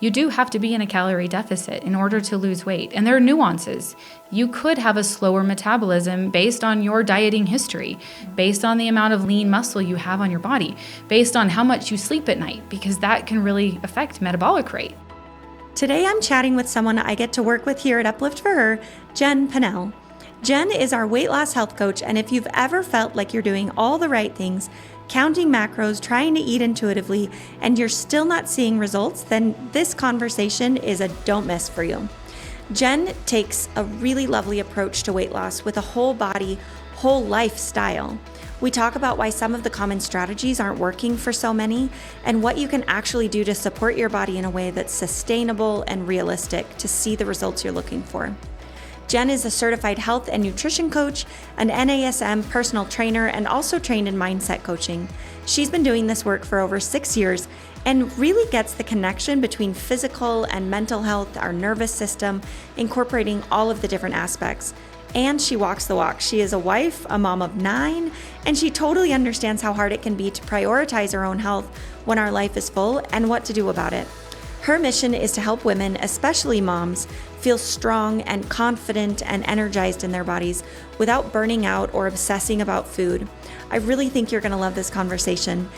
you do have to be in a calorie deficit in order to lose weight. And there are nuances. You could have a slower metabolism based on your dieting history, based on the amount of lean muscle you have on your body, based on how much you sleep at night, because that can really affect metabolic rate. Today I'm chatting with someone I get to work with here at Uplift for her, Jenn Pinnell. Jenn is our weight loss health coach, and if you've ever felt like you're doing all the right things, counting macros, trying to eat intuitively, and you're still not seeing results, then this conversation is a don't miss for you. Jenn takes a really lovely approach to weight loss with a whole body, whole lifestyle. We talk about why some of the common strategies aren't working for so many, and what you can actually do to support your body in a way that's sustainable and realistic to see the results you're looking for. Jenn is a certified health and nutrition coach, an NASM personal trainer, and also trained in mindset coaching. She's been doing this work for over 6 years and really gets the connection between physical and mental health, our nervous system, incorporating all of the different aspects. And she walks the walk. She is a wife, a mom of 9, and she totally understands how hard it can be to prioritize our own health when our life is full and what to do about it. Her mission is to help women, especially moms, feel strong and confident and energized in their bodies without burning out or obsessing about food. I really think you're going to love this conversation.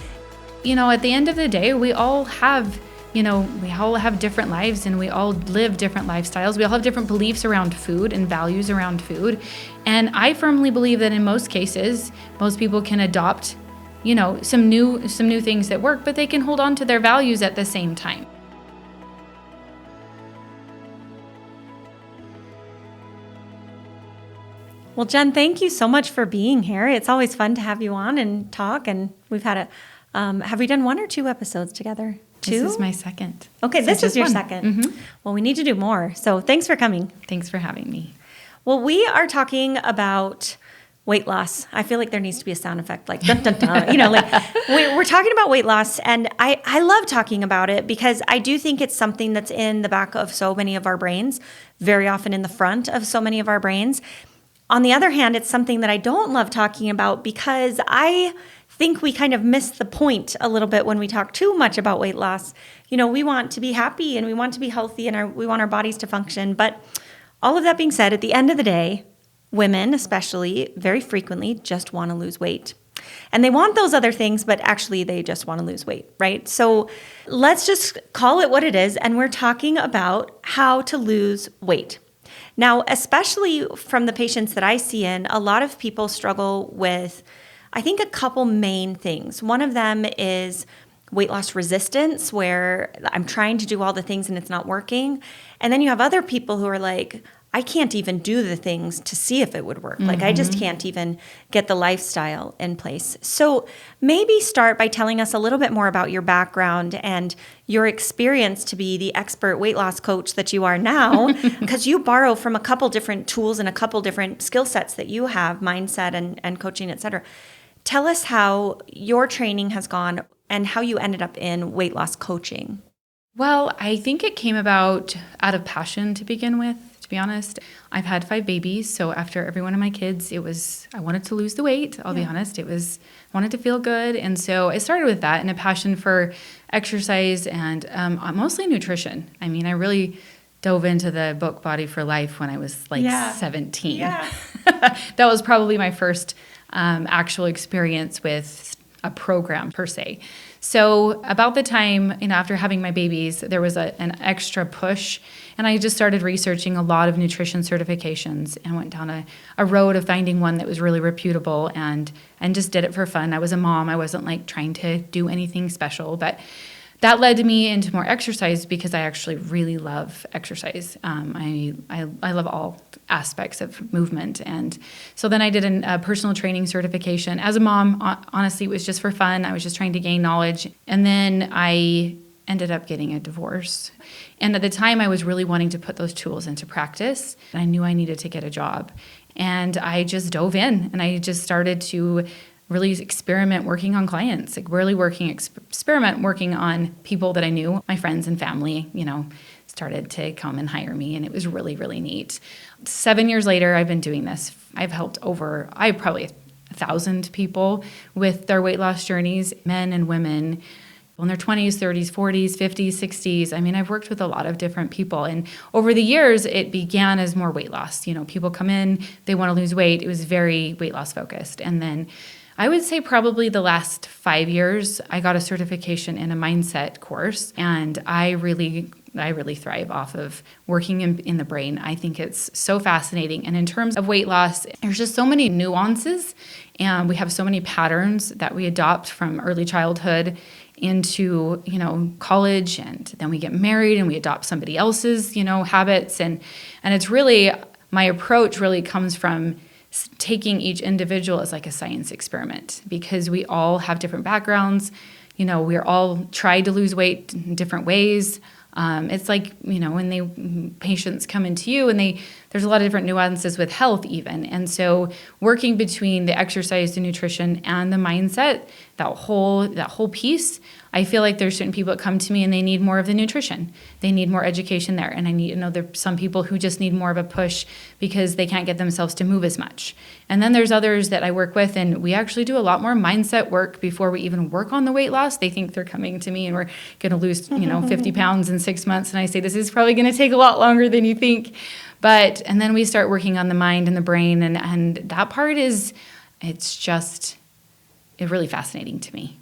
At the end of the day, we all have different lives, and we all live different lifestyles. We all have different beliefs around food and values around food. And I firmly believe that in most cases, most people can adopt, some new things that work, but they can hold on to their values at the same time. Well, Jenn, thank you so much for being here. It's always fun to have you on and talk. And we've had have we done 1 or 2 episodes together? 2? This is my second. Okay, this is your 1. second. Mm-hmm. Well, we need to do more. So thanks for coming. Thanks for having me. Well, we are talking about weight loss. I feel like there needs to be a sound effect like dun, dun, dun. We're talking about weight loss, and I love talking about it because I do think it's something that's in the back of so many of our brains, very often in the front of so many of our brains. On the other hand, it's something that I don't love talking about because I think we kind of miss the point a little bit when we talk too much about weight loss. We want to be happy and we want to be healthy and we want our bodies to function. But all of that being said, at the end of the day, women especially very frequently just want to lose weight. And they want those other things, but actually they just want to lose weight, right? So let's just call it what it is. And we're talking about how to lose weight. Now, especially from the patients that I see in, a lot of people struggle with, I think, a couple main things. One of them is weight loss resistance, where I'm trying to do all the things and it's not working. And then you have other people who are like, I can't even do the things to see if it would work. Like, I just can't even get the lifestyle in place. So maybe start by telling us a little bit more about your background and your experience to be the expert weight loss coach that you are now, because you borrow from a couple different tools and a couple different skill sets that you have, mindset and coaching, et cetera. Tell us how your training has gone and how you ended up in weight loss coaching. Well, I think it came about out of passion to begin with. To be honest, I've had 5 babies, so after every one of my kids, I wanted to lose the weight. I'll be honest, I wanted to feel good, and so I started with that and a passion for exercise and mostly nutrition. I mean, I really dove into the book Body for Life when I was 17. Yeah. That was probably my first actual experience with a program per se. So about the time, after having my babies, there was an extra push, and I just started researching a lot of nutrition certifications and went down a road of finding one that was really reputable and just did it for fun. I was a mom. I wasn't trying to do anything special, but that led me into more exercise because I actually really love exercise. I love all aspects of movement. And so then I did a personal training certification. As a mom, honestly, it was just for fun. I was just trying to gain knowledge. And then I ended up getting a divorce. And at the time, I was really wanting to put those tools into practice. And I knew I needed to get a job. And I just dove in and I just started to really experiment working on clients, experiment working on people that I knew, my friends and family, started to come and hire me. And it was really, really neat. 7 years later, I've been doing this. I've helped probably 1,000 people with their weight loss journeys, men and women, in their 20s, 30s, 40s, 50s, 60s. I mean, I've worked with a lot of different people. And over the years, it began as more weight loss. People come in, they want to lose weight. It was very weight loss focused. And then I would say probably the last 5 years, I got a certification in a mindset course. And I really thrive off of working in the brain. I think it's so fascinating. And in terms of weight loss, there's just so many nuances, and we have so many patterns that we adopt from early childhood into, college, and then we get married and we adopt somebody else's, habits. And it's really, my approach really comes from taking each individual as like a science experiment, because we all have different backgrounds. We're all tried to lose weight in different ways. It's like, when patients come into you and there's a lot of different nuances with health even. And so working between the exercise, the nutrition, and the mindset, that whole piece, I feel like there's certain people that come to me and they need more of the nutrition. They need more education there. And I there's some people who just need more of a push because they can't get themselves to move as much. And then there's others that I work with, and we actually do a lot more mindset work before we even work on the weight loss. They think they're coming to me and we're going to lose, 50 pounds in 6 months. And I say, this is probably going to take a lot longer than you think. And then we start working on the mind and the brain. And that part it's really fascinating to me.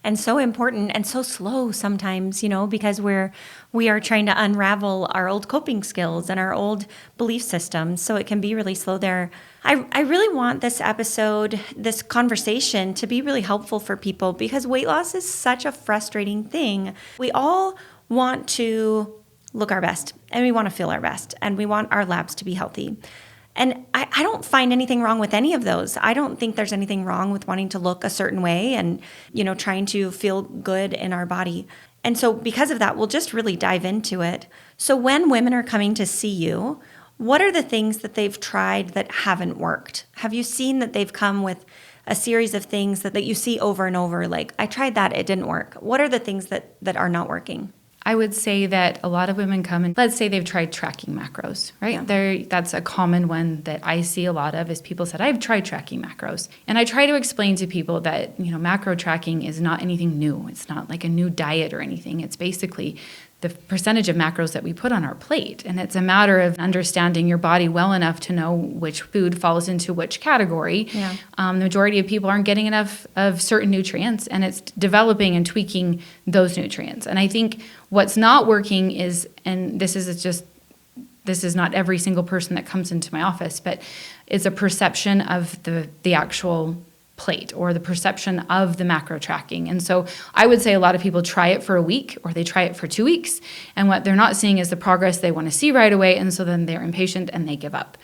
And so important and so slow sometimes, because we are trying to unravel our old coping skills and our old belief systems. So it can be really slow there. I really want this episode, this conversation, to be really helpful for people, because weight loss is such a frustrating thing. We all want to look our best, and we want to feel our best, and we want our labs to be healthy. And I don't find anything wrong with any of those. I don't think there's anything wrong with wanting to look a certain way and, trying to feel good in our body. And so because of that, we'll just really dive into it. So when women are coming to see you, what are the things that they've tried that haven't worked? Have you seen that they've come with a series of things that you see over and over? Like, I tried that, it didn't work. What are the things that are not working? I would say that a lot of women come and let's say they've tried tracking macros, right? Yeah. That's a common one that I see a lot of, is people said, I've tried tracking macros. And I try to explain to people that, macro tracking is not anything new. It's not like a new diet or anything. It's basically the percentage of macros that we put on our plate. And it's a matter of understanding your body well enough to know which food falls into which category. Yeah. The majority of people aren't getting enough of certain nutrients, and it's developing and tweaking those nutrients. And I think what's not working is, and this is not every single person that comes into my office, but it's a perception of the actual plate or the perception of the macro tracking. And so I would say a lot of people try it for a week or they try it for 2 weeks, and what they're not seeing is the progress they want to see right away, and so then they're impatient and they give up.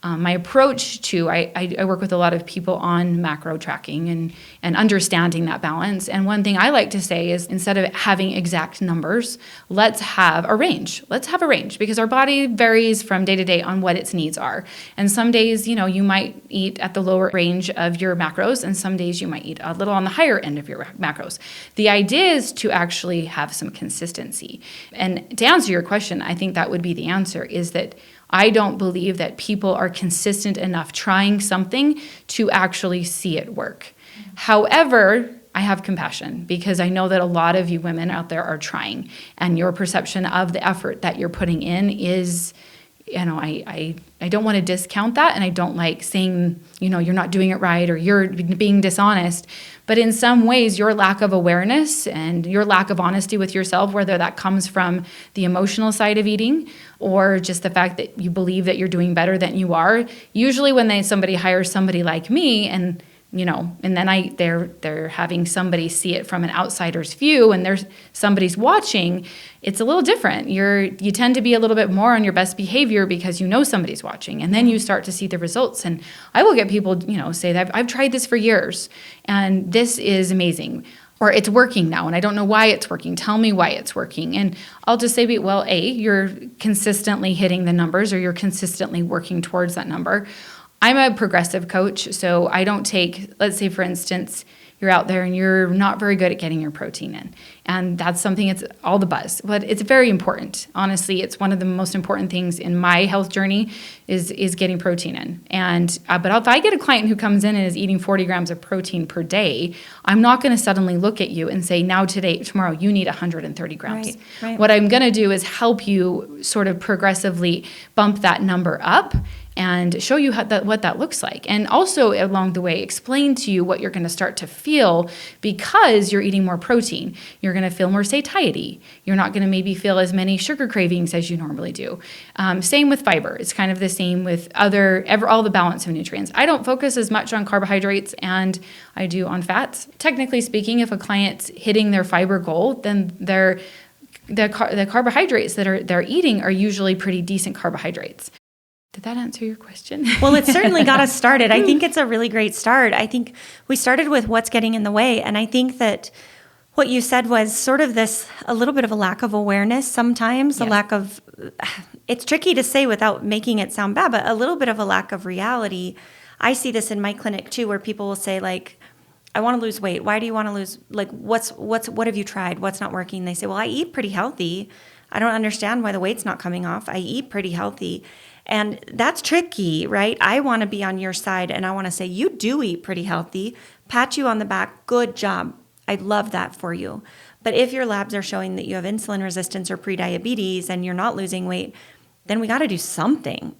My approach to, I work with a lot of people on macro tracking and understanding that balance. And one thing I like to say is, instead of having exact numbers, let's have a range. Let's have a range, because our body varies from day to day on what its needs are. And some days, you might eat at the lower range of your macros, and some days you might eat a little on the higher end of your macros. The idea is to actually have some consistency. And to answer your question, I think that would be the answer, is that I don't believe that people are consistent enough trying something to actually see it work. However, I have compassion, because I know that a lot of you women out there are trying, and your perception of the effort that you're putting in is, I don't want to discount that, and I don't like saying, you're not doing it right or you're being dishonest. But in some ways, your lack of awareness and your lack of honesty with yourself, whether that comes from the emotional side of eating or just the fact that you believe that you're doing better than you are, usually when somebody hires somebody like me, and then they're having somebody see it from an outsider's view, and somebody's watching, it's a little different. You tend to be a little bit more on your best behavior because somebody's watching, and then you start to see the results. And I will get people, say that I've tried this for years, and this is amazing, or it's working now, and I don't know why it's working. Tell me why it's working. And I'll just say, well, you're consistently hitting the numbers, or you're consistently working towards that number. I'm a progressive coach, so I don't take, let's say, for instance, you're out there and you're not very good at getting your protein in. And that's something, it's all the buzz, but it's very important. Honestly, it's one of the most important things in my health journey is getting protein in. And but if I get a client who comes in and is eating 40 grams of protein per day, I'm not going to suddenly look at you and say, now tomorrow you need 130 grams. Right. What I'm going to do is help you sort of progressively bump that number up and show you what that looks like. And also along the way, explain to you what you're going to start to feel because you're eating more protein. You're going to feel more satiety. You're not going to maybe feel as many sugar cravings as you normally do. Same with fiber. It's kind of the same with all the balance of nutrients. I don't focus as much on carbohydrates and I do on fats. Technically speaking, if a client's hitting their fiber goal, then the carbohydrates that they're eating are usually pretty decent carbohydrates. Did that answer your question? Well, it certainly got us started. I think it's a really great start. I think we started with what's getting in the way. And I think that what you said was sort of a little bit of a lack of awareness sometimes, Yes. a lack of, it's tricky to say without making it sound bad, but a little bit of a lack of reality. I see this in my clinic too, where people will say like, I want to lose weight. Why do you want to lose? Like, what have you tried? What's not working? They say, well, I eat pretty healthy. I don't understand why the weight's not coming off. I eat pretty healthy. And that's tricky, right? I want to be on your side and I want to say, you do eat pretty healthy, pat you on the back, good job. I love that for you. But if your labs are showing that you have insulin resistance or prediabetes and you're not losing weight, then we got to do something,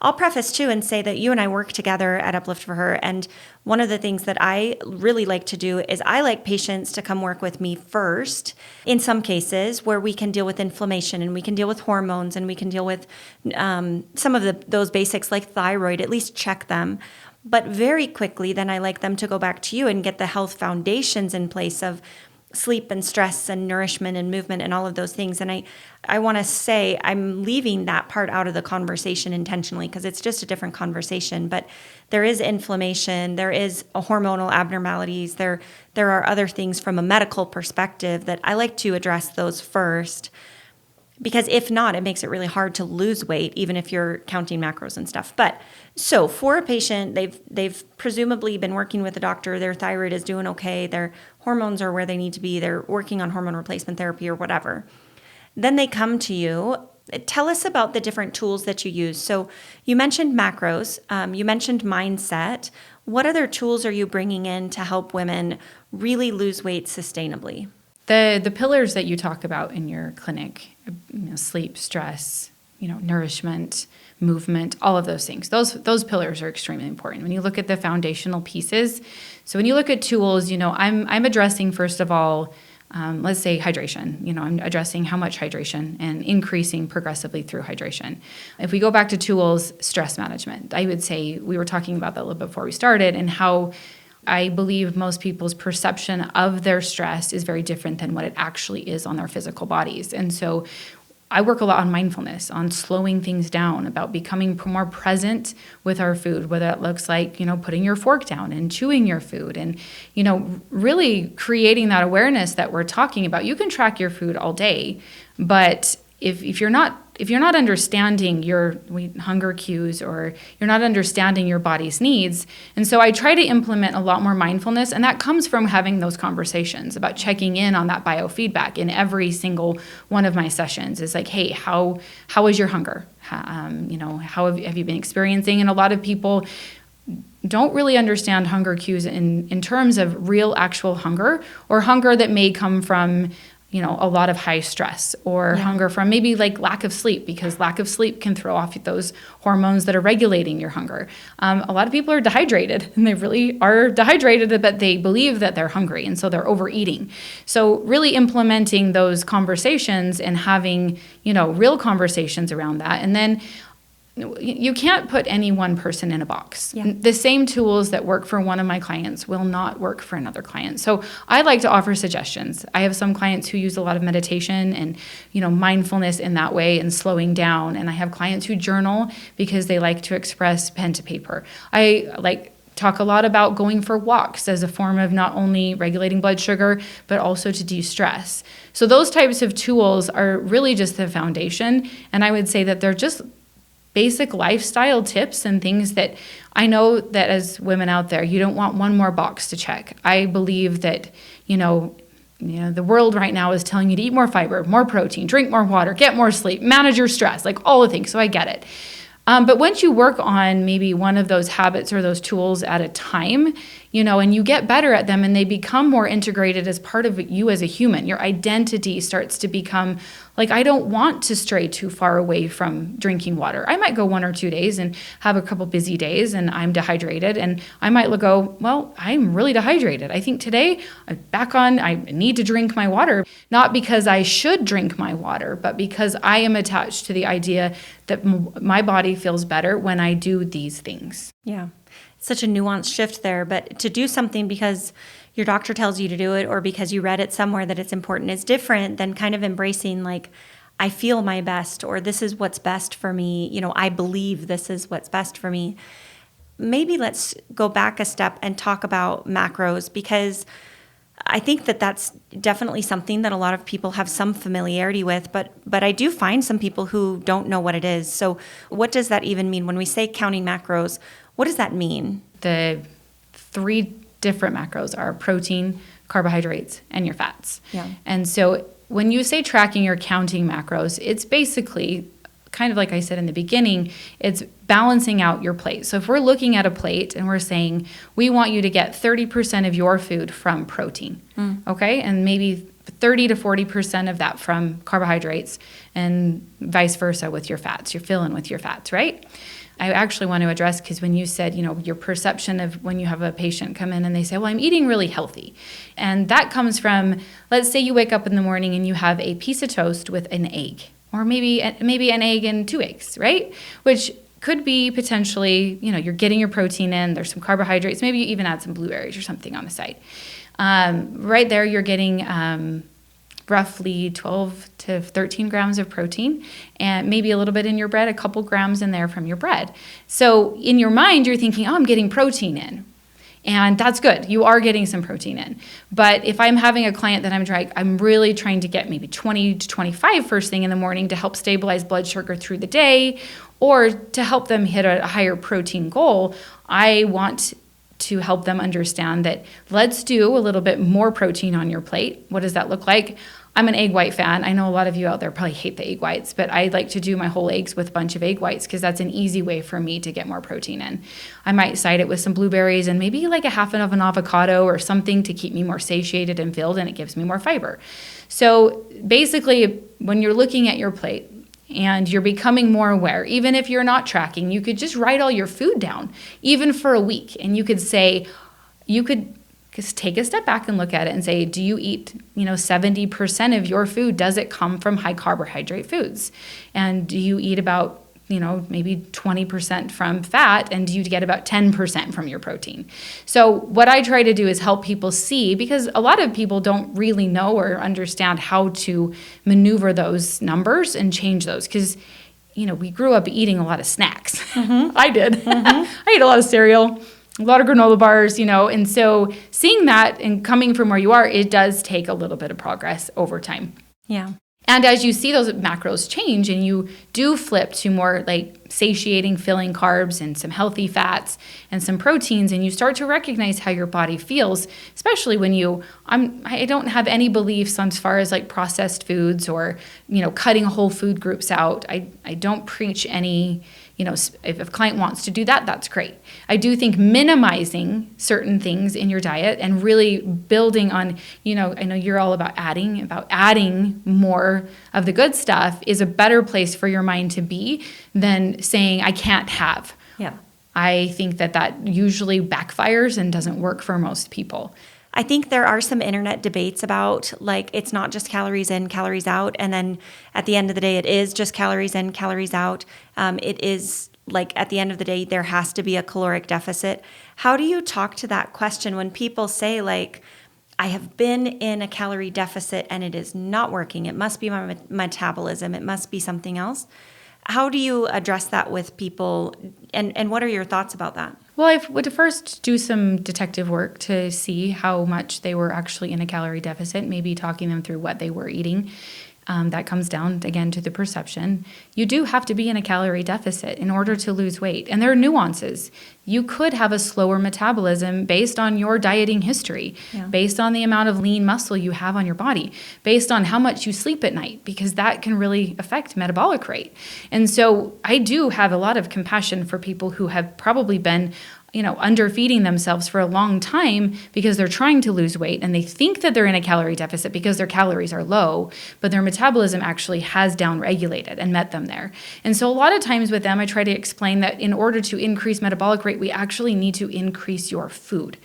I'll preface too and say that you and I work together at Uplift for Her. And one of the things that I really like to do is I like patients to come work with me first in some cases where we can deal with inflammation and we can deal with hormones and we can deal with some of those basics like thyroid, at least check them. But very quickly, then I like them to go back to you and get the health foundations in place of sleep and stress and nourishment and movement and all of those things. And I want to say I'm leaving that part out of the conversation intentionally because it's just a different conversation. But there is inflammation, there is a hormonal abnormalities, there are other things from a medical perspective that I like to address those first. Because if not, it makes it really hard to lose weight, even if you're counting macros and stuff. But so for a patient, they've presumably been working with a doctor, their thyroid is doing okay, their hormones are where they need to be, they're working on hormone replacement therapy or whatever. Then they come to you. Tell us about the different tools that you use. So you mentioned macros, you mentioned mindset. What other tools are you bringing in to help women really lose weight sustainably? The pillars that you talk about in your clinic, sleep, stress, nourishment, movement, all of those things. Those pillars are extremely important. When you look at the foundational pieces, so when you look at tools, I'm addressing first of all, let's say hydration. I'm addressing how much hydration and increasing progressively through hydration. If we go back to tools, stress management, I would say we were talking about that a little bit before we started and how I believe most people's perception of their stress is very different than what it actually is on their physical bodies. And so I work a lot on mindfulness, on slowing things down, about becoming more present with our food, whether that looks like, putting your fork down and chewing your food and, really creating that awareness that we're talking about. You can track your food all day, but if you're not understanding your hunger cues or you're not understanding your body's needs. And so I try to implement a lot more mindfulness, and that comes from having those conversations about checking in on that biofeedback in every single one of my sessions. Is like, hey, how is your hunger? How have you been experiencing? And a lot of people don't really understand hunger cues in terms of real actual hunger or hunger that may come from a lot of high stress or hunger from maybe like lack of sleep, because lack of sleep can throw off those hormones that are regulating your hunger. A lot of people are dehydrated and they really are dehydrated, but they believe that they're hungry. And so they're overeating. So really implementing those conversations and having, real conversations around that. And then you can't put any one person in a box. Yeah. The same tools that work for one of my clients will not work for another client. So I like to offer suggestions. I have some clients who use a lot of meditation and, mindfulness in that way and slowing down. And I have clients who journal because they like to express pen to paper. I talk a lot about going for walks as a form of not only regulating blood sugar, but also to de-stress. So those types of tools are really just the foundation. And I would say that they're just basic lifestyle tips and things that I know that as women out there, you don't want one more box to check. I believe that, the world right now is telling you to eat more fiber, more protein, drink more water, get more sleep, manage your stress, like all the things. So I get it. But once you work on maybe one of those habits or those tools at a time, and you get better at them and they become more integrated as part of you as a human, your identity starts to become like, I don't want to stray too far away from drinking water. I might go 1 or 2 days and have a couple busy days and I'm dehydrated, and I might go, well, I'm really dehydrated. I think today I need to drink my water, not because I should drink my water, but because I am attached to the idea that my body feels better when I do these things. Yeah. Such a nuanced shift there, but to do something because your doctor tells you to do it or because you read it somewhere that it's important is different than kind of embracing like, I feel my best, or this is what's best for me. I believe this is what's best for me. Maybe let's go back a step and talk about macros, because I think that that's definitely something that a lot of people have some familiarity with, but I do find some people who don't know what it is. So what does that even mean? When we say counting macros, what does that mean? The 3 different macros are protein, carbohydrates, and your fats. Yeah. And so when you say tracking or counting macros, it's basically kind of like I said in the beginning, it's balancing out your plate. So if we're looking at a plate and we're saying, we want you to get 30% of your food from protein, okay? And maybe 30 to 40% of that from carbohydrates, and vice versa with your fats. You're filling with your fats, right? I actually want to address, because when you said, your perception of when you have a patient come in and they say, well, I'm eating really healthy. And that comes from, let's say you wake up in the morning and you have a piece of toast with an egg, or maybe an egg and 2 eggs, right? Which could be potentially, you're getting your protein in, there's some carbohydrates, maybe you even add some blueberries or something on the side. Right there, you're getting roughly 12 to 13 grams of protein, and maybe a little bit in your bread, a couple grams in there from your bread. So in your mind, you're thinking, oh, I'm getting protein in. And that's good. You are getting some protein in. But if I'm having a client that I'm really trying to get maybe 20 to 25 first thing in the morning to help stabilize blood sugar through the day, or to help them hit a higher protein goal, I want to help them understand that let's do a little bit more protein on your plate. What does that look like? I'm an egg white fan. I know a lot of you out there probably hate the egg whites, but I like to do my whole eggs with a bunch of egg whites because that's an easy way for me to get more protein in. I might side it with some blueberries and maybe like a half of an avocado or something to keep me more satiated and filled, and it gives me more fiber. So basically, when you're looking at your plate and you're becoming more aware, even if you're not tracking, you could just write all your food down, even for a week, and you could just take a step back and look at it and say, do you eat, 70% of your food, does it come from high carbohydrate foods? And do you eat about, maybe 20% from fat, and do you get about 10% from your protein? So what I try to do is help people see, because a lot of people don't really know or understand how to maneuver those numbers and change those, because we grew up eating a lot of snacks. Mm-hmm. I did. Mm-hmm. I ate a lot of cereal, a lot of granola bars, and so seeing that and coming from where you are, it does take a little bit of progress over time. Yeah. And as you see those macros change and you do flip to more like satiating, filling carbs and some healthy fats and some proteins, and you start to recognize how your body feels, especially when I don't have any beliefs on as far as like processed foods or, cutting whole food groups out. I don't preach any, if a client wants to do that, that's great. I do think minimizing certain things in your diet and really building on, I know you're all about adding more of the good stuff is a better place for your mind to be than saying, I can't have. Yeah. I think that usually backfires and doesn't work for most people. I think there are some internet debates about like it's not just calories in, calories out, and then at the end of the day, it is just calories in, calories out. It is like at the end of the day, there has to be a caloric deficit. How do you talk to that question when people say like, I have been in a calorie deficit and it is not working. It must be my metabolism. It must be something else. How do you address that with people, and what are your thoughts about that? Well, I would first do some detective work to see how much they were actually in a calorie deficit, maybe talking them through what they were eating. That comes down, again, to the perception. You do have to be in a calorie deficit in order to lose weight. And there are nuances. You could have a slower metabolism based on your dieting history, based on the amount of lean muscle you have on your body, based on how much you sleep at night, because that can really affect metabolic rate. And so I do have a lot of compassion for people who have probably been underfeeding themselves for a long time because they're trying to lose weight and they think that they're in a calorie deficit because their calories are low, but their metabolism actually has downregulated and met them there. And so a lot of times with them, I try to explain that in order to increase metabolic rate, we actually need to increase your food.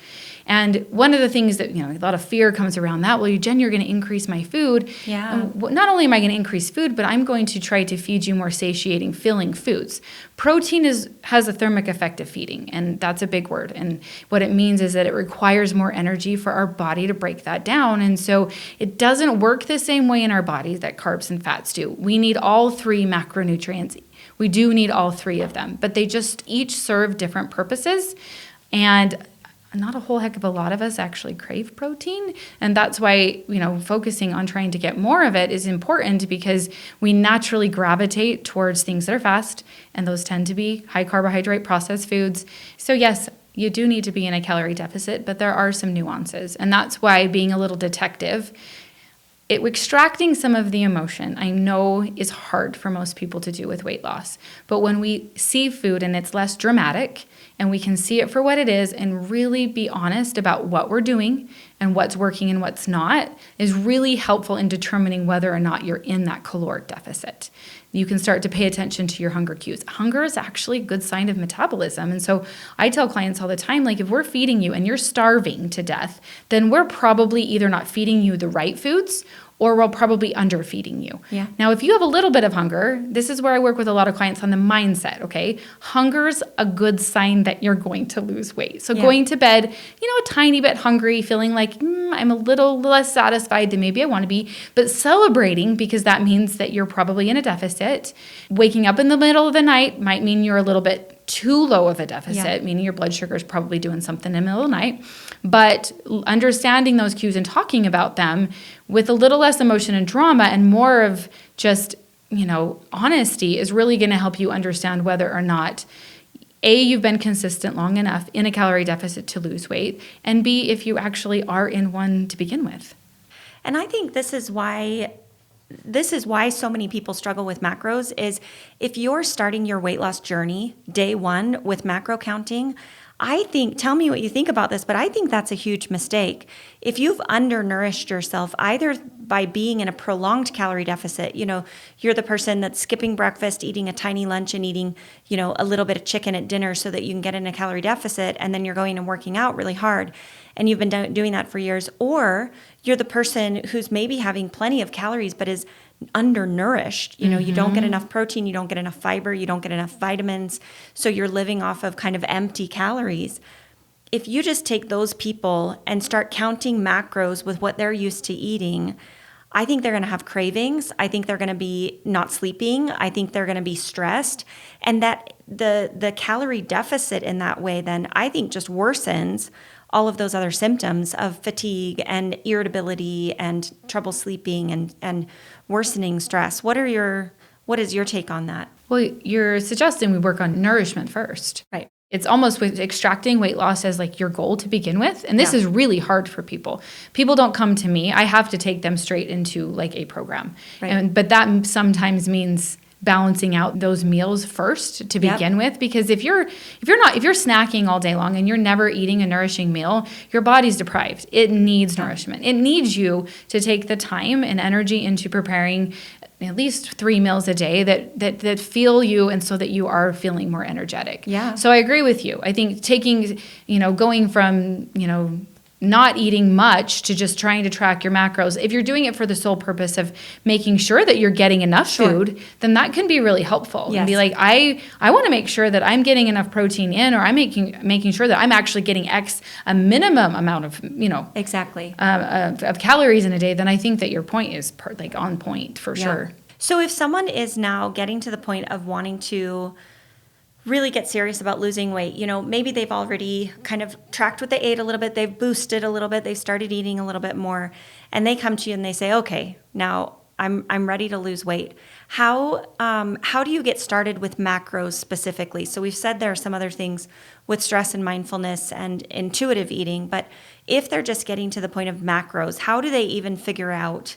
And one of the things that, a lot of fear comes around that, well, Jenn, you're going to increase my food. Yeah. Not only am I going to increase food, but I'm going to try to feed you more satiating, filling foods. Protein has a thermic effect of feeding, and that's a big word. And what it means is that it requires more energy for our body to break that down. And so it doesn't work the same way in our bodies that carbs and fats do. We need all three macronutrients. We do need all three of them, but they just each serve different purposes. And not a whole heck of a lot of us actually crave protein. And that's why, focusing on trying to get more of it is important, because we naturally gravitate towards things that are fast, and those tend to be high carbohydrate processed foods. So yes, you do need to be in a calorie deficit, but there are some nuances. And that's why being a little detective, extracting some of the emotion, I know is hard for most people to do with weight loss. But when we see food and it's less dramatic, and we can see it for what it is and really be honest about what we're doing and what's working and what's not, is really helpful in determining whether or not you're in that caloric deficit. You can start to pay attention to your hunger cues. Hunger is actually a good sign of metabolism. And so I tell clients all the time, if we're feeding you and you're starving to death, then we're probably either not feeding you the right foods, or we're probably underfeeding you. Yeah. Now, if you have a little bit of hunger, this is where I work with a lot of clients on the mindset, okay? Hunger's a good sign that you're going to lose weight. So going to bed, a tiny bit hungry, feeling like I'm a little less satisfied than maybe I want to be, but celebrating, because that means that you're probably in a deficit. Waking up in the middle of the night might mean you're a little bit too low of a deficit, meaning your blood sugar is probably doing something in the middle of the night. But understanding those cues and talking about them with a little less emotion and drama and more of just, honesty is really going to help you understand whether or not, A, you've been consistent long enough in a calorie deficit to lose weight, and B, if you actually are in one to begin with. And I think this is why so many people struggle with macros, is if you're starting your weight loss journey day one with macro counting, tell me what you think about this, but I think that's a huge mistake. If you've undernourished yourself, either by being in a prolonged calorie deficit, you're the person that's skipping breakfast, eating a tiny lunch and eating, a little bit of chicken at dinner so that you can get in a calorie deficit, and then you're going and working out really hard, and you've been doing that for years, or you're the person who's maybe having plenty of calories but is undernourished. You don't get enough protein, you don't get enough fiber, you don't get enough vitamins, so you're living off of kind of empty calories. If you just take those people and start counting macros with what they're used to eating, I think they're going to have cravings. I think they're going to be not sleeping. I think they're going to be stressed. And that the calorie deficit in that way then, I think, just worsens all of those other symptoms of fatigue and irritability and trouble sleeping and worsening stress. What is your take on that? Well, you're suggesting we work on nourishment first. Right. It's almost with extracting weight loss as your goal to begin with. And this is really hard for people. People don't come to me. I have to take them straight into a program. Right. But that sometimes means balancing out those meals first to begin with, because if you're snacking all day long and you're never eating a nourishing meal, your body's deprived. It needs nourishment. It needs you to take the time and energy into preparing at least 3 meals a day that feel you, and so that you are feeling more energetic. Yeah. So I agree with you. I think going from, not eating much to just trying to track your macros, if you're doing it for the sole purpose of making sure that you're getting enough food, then that can be really helpful. Yes. And be I want to make sure that I'm getting enough protein in, or I'm making sure that I'm actually getting a minimum amount of, exactly of calories in a day. Then I think that your point is on point for sure. So if someone is now getting to the point of wanting to really get serious about losing weight, maybe they've already kind of tracked what they ate a little bit, they've boosted a little bit, they've started eating a little bit more, and they come to you and they say, okay, now I'm ready to lose weight. How do you get started with macros specifically? So we've said there are some other things with stress and mindfulness and intuitive eating, but if they're just getting to the point of macros, how do they even figure out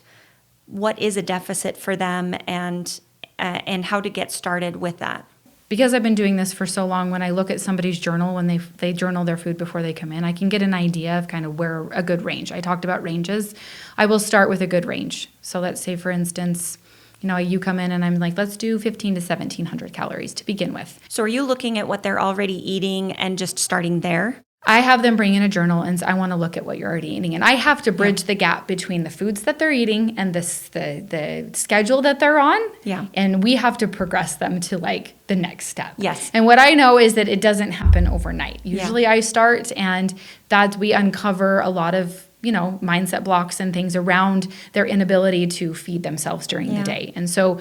what is a deficit for them and how to get started with that? Because I've been doing this for so long, when I look at somebody's journal, when they journal their food before they come in, I can get an idea of kind of where a good range. I talked about ranges. I will start with a good range. So let's say, for instance, you come in and I'm like, let's do 15 to 1,700 calories to begin with. So are you looking at what they're already eating and just starting there? I have them bring in a journal and I want to look at what you're already eating. And I have to bridge the gap between the foods that they're eating and the schedule that they're on. Yeah. And we have to progress them to like the next step. Yes. And what I know is that it doesn't happen overnight. Usually I start and that we uncover a lot of mindset blocks and things around their inability to feed themselves during the day. And so,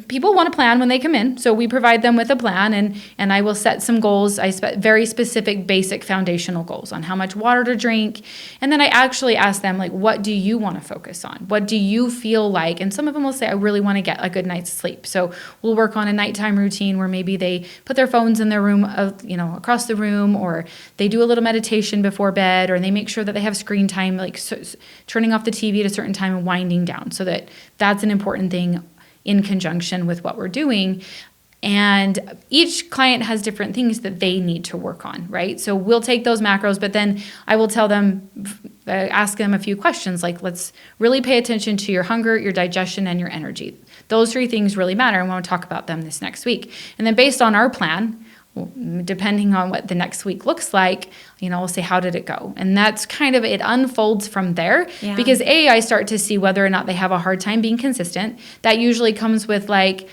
people want a plan when they come in. So we provide them with a plan and I will set some goals. I set very specific, basic foundational goals on how much water to drink. And then I actually ask them, like, what do you want to focus on? What do you feel like? And some of them will say, I really want to get a good night's sleep. So we'll work on a nighttime routine where maybe they put their phones in their room, across the room, or they do a little meditation before bed, or they make sure that they have screen time, like turning off the TV at a certain time and winding down. So that's an important thing in conjunction with what we're doing. And each client has different things that they need to work on, right? So we'll take those macros, but then I will tell them, ask them a few questions, like, let's really pay attention to your hunger, your digestion, and your energy. Those three things really matter, and we'll talk about them this next week. And then based on our plan, depending on what the next week looks like, we'll say, how did it go? And that's kind of, it unfolds from there because I start to see whether or not they have a hard time being consistent. That usually comes with like,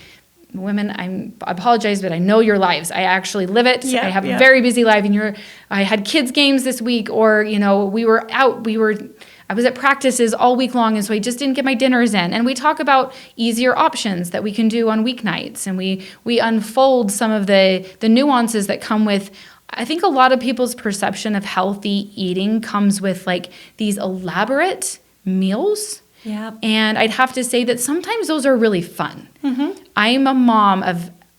women, I apologize, but I know your lives. I actually live it. I have a very busy life, and I had kids games this week, or, I was at practices all week long, and so I just didn't get my dinners in. And we talk about easier options that we can do on weeknights, and we unfold some of the nuances that come with. I think a lot of people's perception of healthy eating comes with like these elaborate meals. Yeah. And I'd have to say that sometimes those are really fun. Mm-hmm. I'm a mom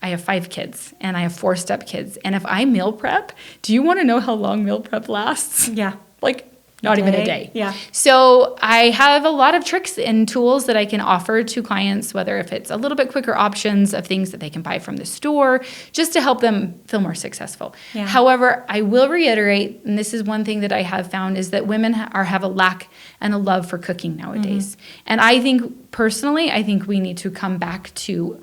I have 5 kids and I have 4 stepkids. And if I meal prep, do you want to know how long meal prep lasts? Yeah. Like not even a day. Yeah. So I have a lot of tricks and tools that I can offer to clients, whether if it's a little bit quicker options of things that they can buy from the store, just to help them feel more successful. Yeah. However, I will reiterate, and this is one thing that I have found, is that women have a lack and a love for cooking nowadays. Mm-hmm. And I think we need to come back to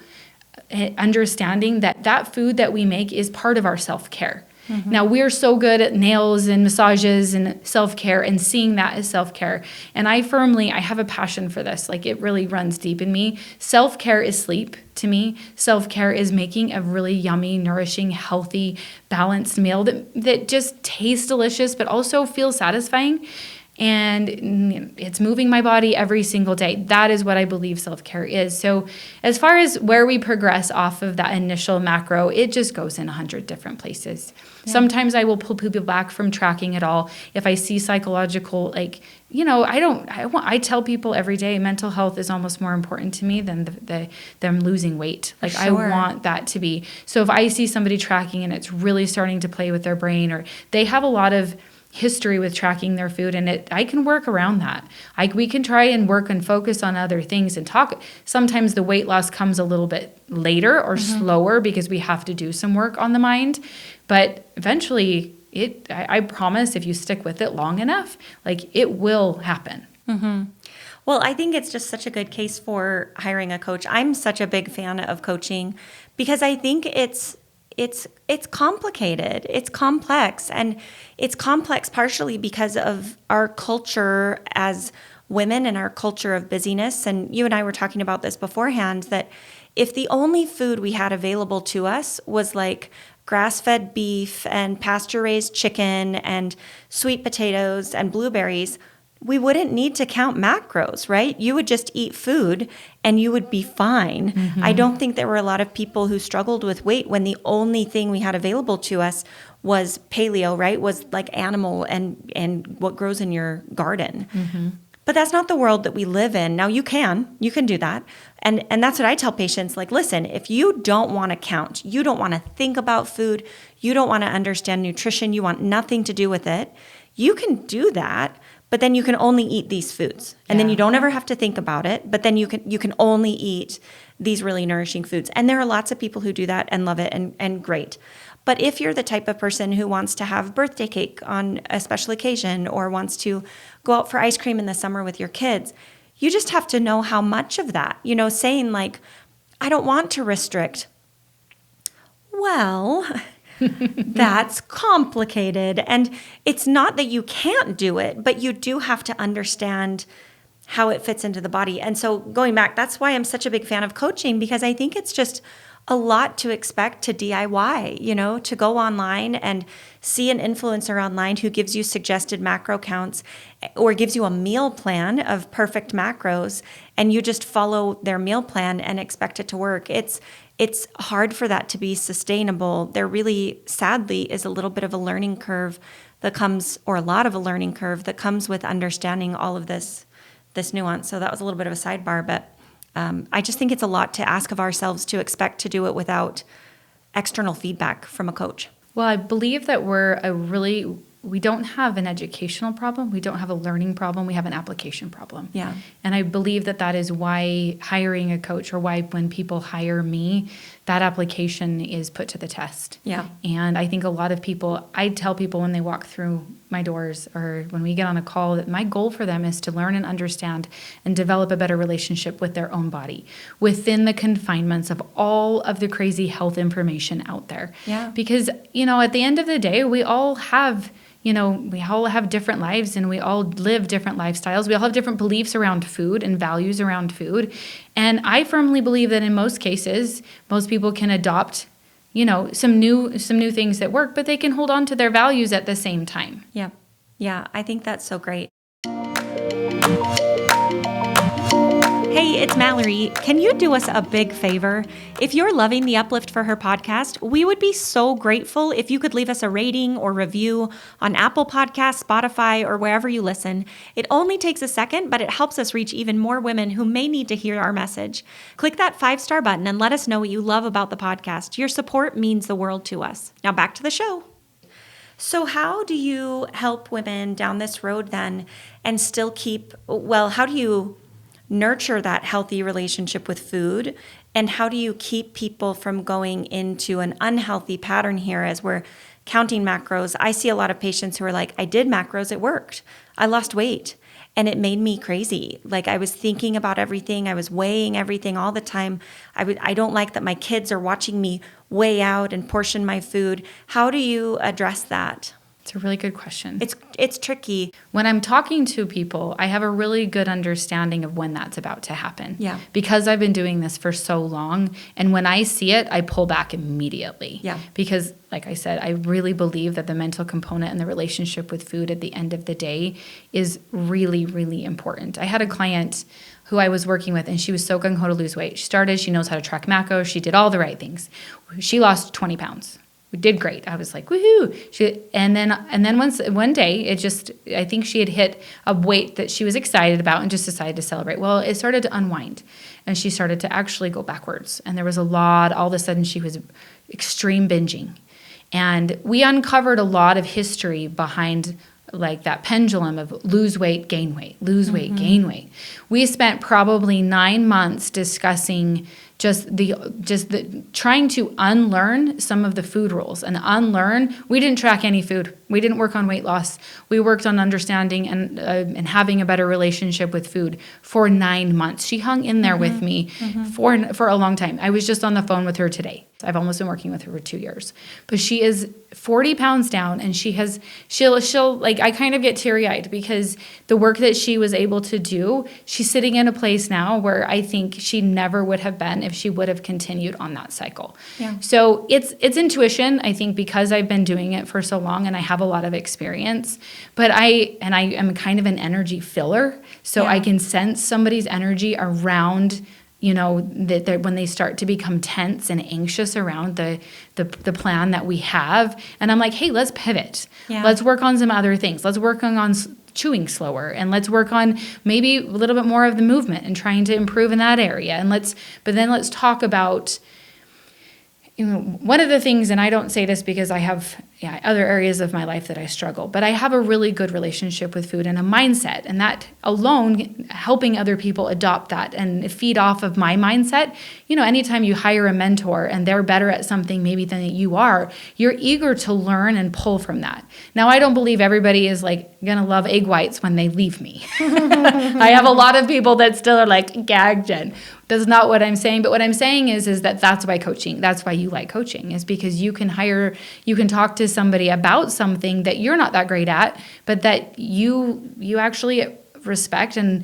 understanding that food that we make is part of our self-care. Mm-hmm. Now, we're so good at nails and massages and self-care and seeing that as self-care. And I have a passion for this. Like, it really runs deep in me. Self-care is sleep to me. Self-care is making a really yummy, nourishing, healthy, balanced meal that just tastes delicious, but also feels satisfying. And it's moving my body every single day. That is what I believe self-care is. So as far as where we progress off of that initial macro, it just goes in 100 different places. Yeah. Sometimes I will pull people back from tracking it all. If I see psychological, I tell people every day, mental health is almost more important to me than them losing weight. Like, sure. I want that to be. So if I see somebody tracking and it's really starting to play with their brain, or they have a lot of history with tracking their food, and I can work around that. We can try and work and focus on other things and talk. Sometimes the weight loss comes a little bit later or mm-hmm. slower because we have to do some work on the mind. But eventually, I promise, if you stick with it long enough, like, it will happen. Mm-hmm. Well, I think it's just such a good case for hiring a coach. I'm such a big fan of coaching because I think it's complicated. It's complex. And it's complex partially because of our culture as women and our culture of busyness. And you and I were talking about this beforehand, that if the only food we had available to us was like grass-fed beef and pasture-raised chicken and sweet potatoes and blueberries, we wouldn't need to count macros, right? You would just eat food and you would be fine. Mm-hmm. I don't think there were a lot of people who struggled with weight when the only thing we had available to us was paleo, right? Was like animal and what grows in your garden. Mm-hmm. But that's not the world that we live in. Now you can do that. And that's what I tell patients, like, listen, if you don't want to count, you don't want to think about food, you don't want to understand nutrition, you want nothing to do with it, you can do that, but then you can only eat these foods. And then you don't ever have to think about it, but then you can only eat these really nourishing foods. And there are lots of people who do that and love it and great. But if you're the type of person who wants to have birthday cake on a special occasion or wants to go out for ice cream in the summer with your kids, you just have to know how much of that, saying like, I don't want to restrict. Well, that's complicated. And it's not that you can't do it, but you do have to understand how it fits into the body. And so going back, that's why I'm such a big fan of coaching, because I think it's just a lot to expect to DIY, to go online and see an influencer online who gives you suggested macro counts or gives you a meal plan of perfect macros, and you just follow their meal plan and expect it to work. It's hard for that to be sustainable. There really, sadly, is a little bit of a learning curve that comes, or a lot of a learning curve that comes with understanding all of this nuance. So that was a little bit of a sidebar, but I just think it's a lot to ask of ourselves to expect to do it without external feedback from a coach. Well, I believe that we don't have an educational problem. We don't have a learning problem. We have an application problem. Yeah. And I believe that is why hiring a coach, or why when people hire me, that application is put to the test. Yeah. And I think a lot of people, I tell people when they walk through my doors or when we get on a call, that my goal for them is to learn and understand and develop a better relationship with their own body within the confinements of all of the crazy health information out there. Yeah. Because, at the end of the day, we all have different lives, and we all live different lifestyles. We all have different beliefs around food and values around food. And I firmly believe that in most cases, most people can adopt, some new things that work, but they can hold on to their values at the same time. Yeah. Yeah. I think that's so great. Hey, it's Mallory. Can you do us a big favor? If you're loving the Uplift for Her podcast, we would be so grateful if you could leave us a rating or review on Apple Podcasts, Spotify, or wherever you listen. It only takes a second, but it helps us reach even more women who may need to hear our message. Click that 5-star button and let us know what you love about the podcast. Your support means the world to us. Now back to the show. So how do you help women down this road then and still how do you nurture that healthy relationship with food? And how do you keep people from going into an unhealthy pattern here as we're counting macros? I see a lot of patients who are like, I did macros, it worked. I lost weight. And it made me crazy. Like, I was thinking about everything. I was weighing everything all the time. I don't like that my kids are watching me weigh out and portion my food. How do you address that? It's a really good question. It's tricky. When I'm talking to people, I have a really good understanding of when that's about to happen. Yeah. Because I've been doing this for so long. And when I see it, I pull back immediately. Yeah. Because, like I said, I really believe that the mental component and the relationship with food at the end of the day is really, really important. I had a client who I was working with, and she was so gung-ho to lose weight. she knows how to track macros. She did all the right things. She lost 20 pounds. We did great. I was like, woohoo. And then one day, I think she had hit a weight that she was excited about and just decided to celebrate. Well, it started to unwind, and she started to actually go backwards. And there was all of a sudden she was extreme binging. And we uncovered a lot of history behind like that pendulum of lose weight, gain weight, lose weight, gain weight. We spent probably 9 months discussing just the trying to unlearn some of the food rules and we didn't track any food. We didn't work on weight loss. We worked on understanding and having a better relationship with food for 9 months. She hung in there with me for a long time. I was just on the phone with her today. I've almost been working with her for 2 years, but she is 40 pounds down, and she'll like, I kind of get teary-eyed because the work that she was able to do, she's sitting in a place now where I think she never would have been if she would have continued on that cycle. Yeah. So it's intuition, I think, because I've been doing it for so long and I have a lot of experience, but I am kind of an energy filler. So I can sense somebody's energy around that when they start to become tense and anxious around the plan that we have. And I'm like, hey, let's pivot. Yeah. Let's work on some other things. Let's work on chewing slower, and let's work on maybe a little bit more of the movement and trying to improve in that area. And let's talk about, one of the things, and I don't say this because I have other areas of my life that I struggle, but I have a really good relationship with food and a mindset, and that alone, helping other people adopt that and feed off of my mindset. Anytime you hire a mentor and they're better at something maybe than you are, you're eager to learn and pull from that. Now, I don't believe everybody is like going to love egg whites when they leave me. I have a lot of people that still are like, gag, Jen. That's not what I'm saying. But what I'm saying is that that's why you like coaching, is because you can talk to somebody about something that you're not that great at, but that you actually respect and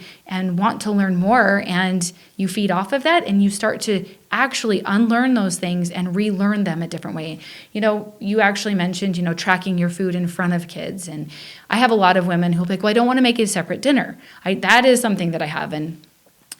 want to learn more, and you feed off of that, and you start to actually unlearn those things and relearn them a different way. You actually mentioned, tracking your food in front of kids. And I have a lot of women who'll be like, well, I don't want to make a separate dinner. That is something that I have. And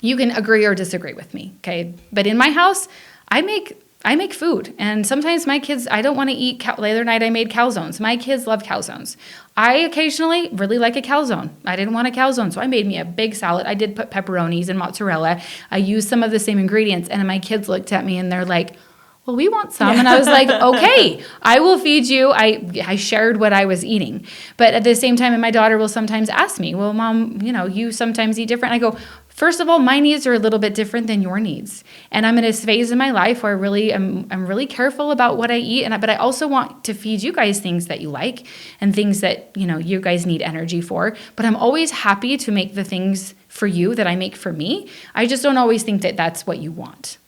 you can agree or disagree with me, okay? But in my house, I make food, and sometimes my kids, I don't want to eat. The other night I made calzones. My kids love calzones. I occasionally really like a calzone. I didn't want a calzone, so I made me a big salad. I did put pepperonis and mozzarella. I used some of the same ingredients, and my kids looked at me and they're like, well, we want some. And I was like, okay, I will feed you. I shared what I was eating. But at the same time, and my daughter will sometimes ask me, well, Mom, you sometimes eat different. I go, first of all, my needs are a little bit different than your needs. And I'm in a phase in my life where I'm really careful about what I eat. But I also want to feed you guys things that you like and things that, you guys need energy for. But I'm always happy to make the things for you that I make for me. I just don't always think that that's what you want.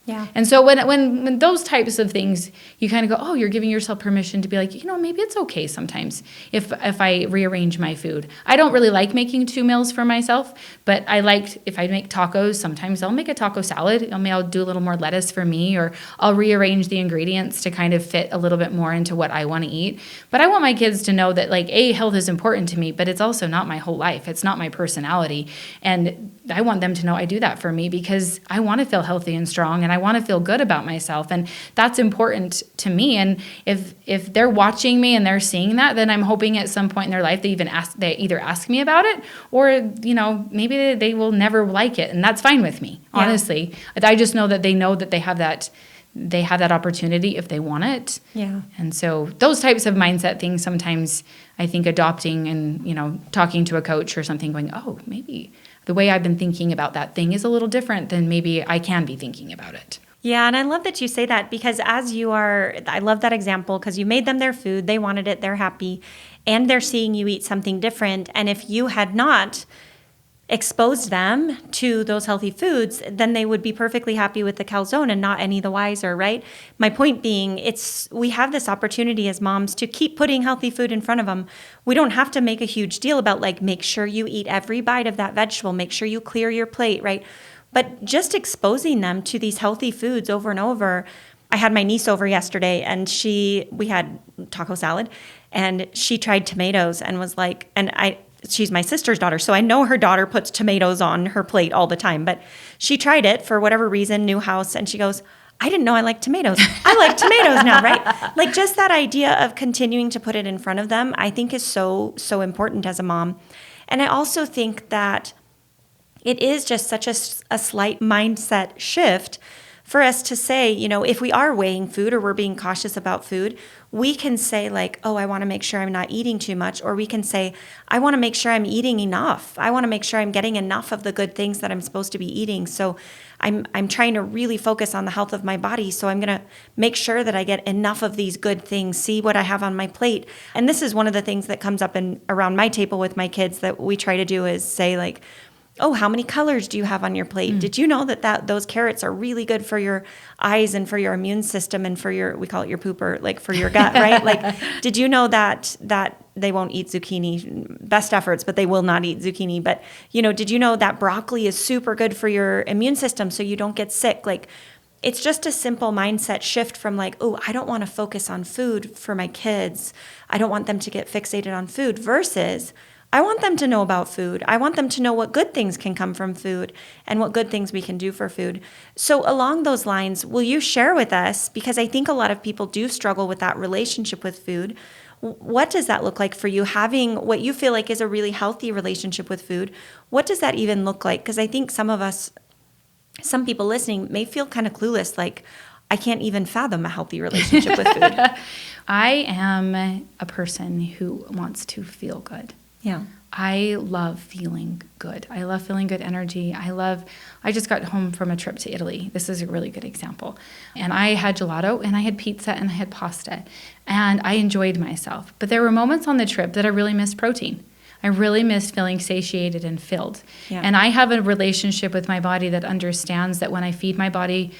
Yeah. And so when those types of things, you kind of go, oh, you're giving yourself permission to be like, maybe it's okay sometimes if I rearrange my food. I don't really like making 2 meals for myself, but if I make tacos, sometimes I'll make a taco salad. I'll do a little more lettuce for me, or I'll rearrange the ingredients to kind of fit a little bit more into what I want to eat. But I want my kids to know that health is important to me, but it's also not my whole life. It's not my personality. And I want them to know I do that for me because I want to feel healthy and strong, and I want to feel good about myself, and that's important to me. And if they're watching me and they're seeing that, then I'm hoping at some point in their life they either ask me about it, or maybe they will never like it, and that's fine with me. Yeah. Honestly, I just know that they have that opportunity if they want it. Yeah. And so those types of mindset things, sometimes I think adopting and talking to a coach or something, going, oh, maybe the way I've been thinking about that thing is a little different than maybe I can be thinking about it. Yeah, and I love that you say that, because I love that example, because you made them their food, they wanted it, they're happy, and they're seeing you eat something different. And if you had not exposed them to those healthy foods, then they would be perfectly happy with the calzone and not any the wiser, right? My point being, we have this opportunity as moms to keep putting healthy food in front of them. We don't have to make a huge deal about make sure you eat every bite of that vegetable, make sure you clear your plate, right? But just exposing them to these healthy foods over and over. I had my niece over yesterday, and we had taco salad, and she tried tomatoes and was like, she's my sister's daughter, so I know her daughter puts tomatoes on her plate all the time, but she tried it for whatever reason, new house, and she goes, I didn't know I liked tomatoes. I like tomatoes now, right? Just that idea of continuing to put it in front of them, I think is so, so important as a mom. And I also think that it is just such a slight mindset shift for us to say, if we are weighing food or we're being cautious about food, we can say oh, I want to make sure I'm not eating too much. Or we can say, I want to make sure I'm eating enough. I want to make sure I'm getting enough of the good things that I'm supposed to be eating. So I'm trying to really focus on the health of my body. So I'm going to make sure that I get enough of these good things, see what I have on my plate. And this is one of the things that comes up around my table with my kids that we try to do is say oh, how many colors do you have on your plate? Did you know that those carrots are really good for your eyes and for your immune system and for we call it your pooper, for your gut, right? Did you know that they won't eat zucchini? Best efforts, but they will not eat zucchini. But, did you know that broccoli is super good for your immune system so you don't get sick? It's just a simple mindset shift from oh, I don't want to focus on food for my kids. I don't want them to get fixated on food versus, I want them to know about food. I want them to know what good things can come from food and what good things we can do for food. So along those lines, will you share with us, because I think a lot of people do struggle with that relationship with food. What does that look like for you, having what you feel like is a really healthy relationship with food? What does that even look like? Because I think some people listening may feel kind of clueless, like, I can't even fathom a healthy relationship with food. I am a person who wants to feel good. Yeah. I love feeling good. I love feeling good energy. I just got home from a trip to Italy. This is a really good example. And I had gelato and I had pizza and I had pasta and I enjoyed myself. But there were moments on the trip that I really missed protein. I really missed feeling satiated and filled. Yeah. And I have a relationship with my body that understands that when I feed my body,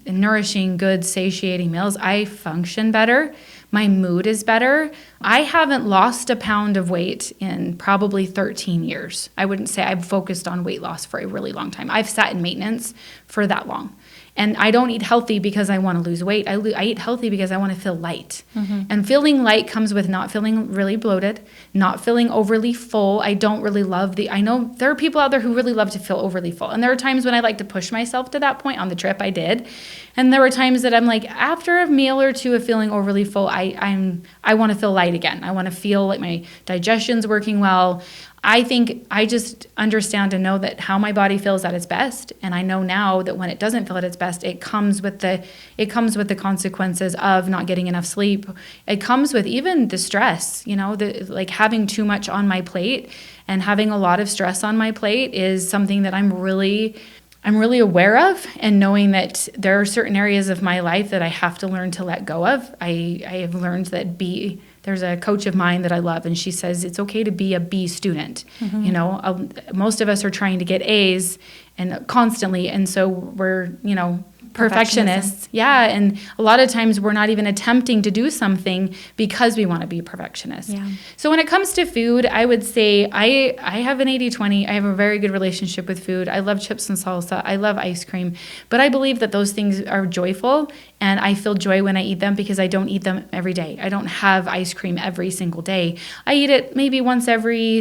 nourishing, good, satiating meals, I function better. My mood is better. I haven't lost a pound of weight in probably 13 years. I wouldn't say I've focused on weight loss for a really long time. I've sat in maintenance for that long. And I don't eat healthy because I want to lose weight. I eat healthy because I want to feel light. Mm-hmm. And feeling light comes with not feeling really bloated, not feeling overly full. I don't really love I know there are people out there who really love to feel overly full. And there are times when I like to push myself to that point. On the trip I did. And there were times that I'm like, after a meal or two of feeling overly full, I want to feel light again. I want to feel like my digestion's working well. I think I just understand and know that how my body feels at its best, and I know now that when it doesn't feel at its best, it comes with the consequences of not getting enough sleep. It comes with even the stress, like having too much on my plate, and having a lot of stress on my plate is something that I'm really aware of, and knowing that there are certain areas of my life that I have to learn to let go of. I have learned that there's a coach of mine that I love, and she says it's okay to be a B student. Mm-hmm. Most of us are trying to get A's and constantly, and so we're, perfectionists. Yeah, and a lot of times we're not even attempting to do something because we want to be perfectionists. Yeah. So when it comes to food, I would say I have an 80-20. I have a very good relationship with food. I love chips and salsa. I love ice cream. But I believe that those things are joyful, and I feel joy when I eat them because I don't eat them every day. I don't have ice cream every single day. I eat it maybe once every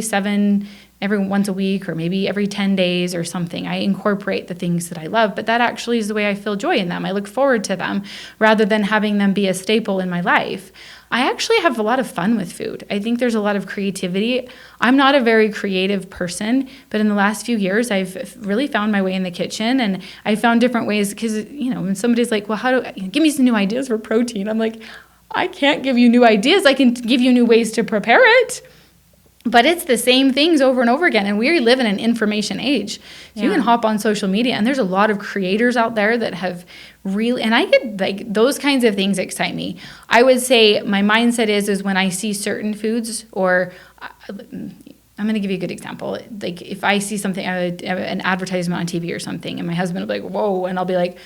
once a week, or maybe every 10 days or something. I incorporate the things that I love, but that actually is the way I feel joy in them. I look forward to them rather than having them be a staple in my life. I actually have a lot of fun with food. I think there's a lot of creativity. I'm not a very creative person, but in the last few years, I've really found my way in the kitchen, and I found different ways because, when somebody's like, well, give me some new ideas for protein. I'm like, I can't give you new ideas. I can give you new ways to prepare it. But it's the same things over and over again. And we live in an information age. So you can hop on social media, and there's a lot of creators out there that have really, and I get like those kinds of things excite me. I would say my mindset is when I see certain foods, or I'm going to give you a good example. Like if I see something, an advertisement on TV or something, and my husband will be like, whoa, and I'll be like,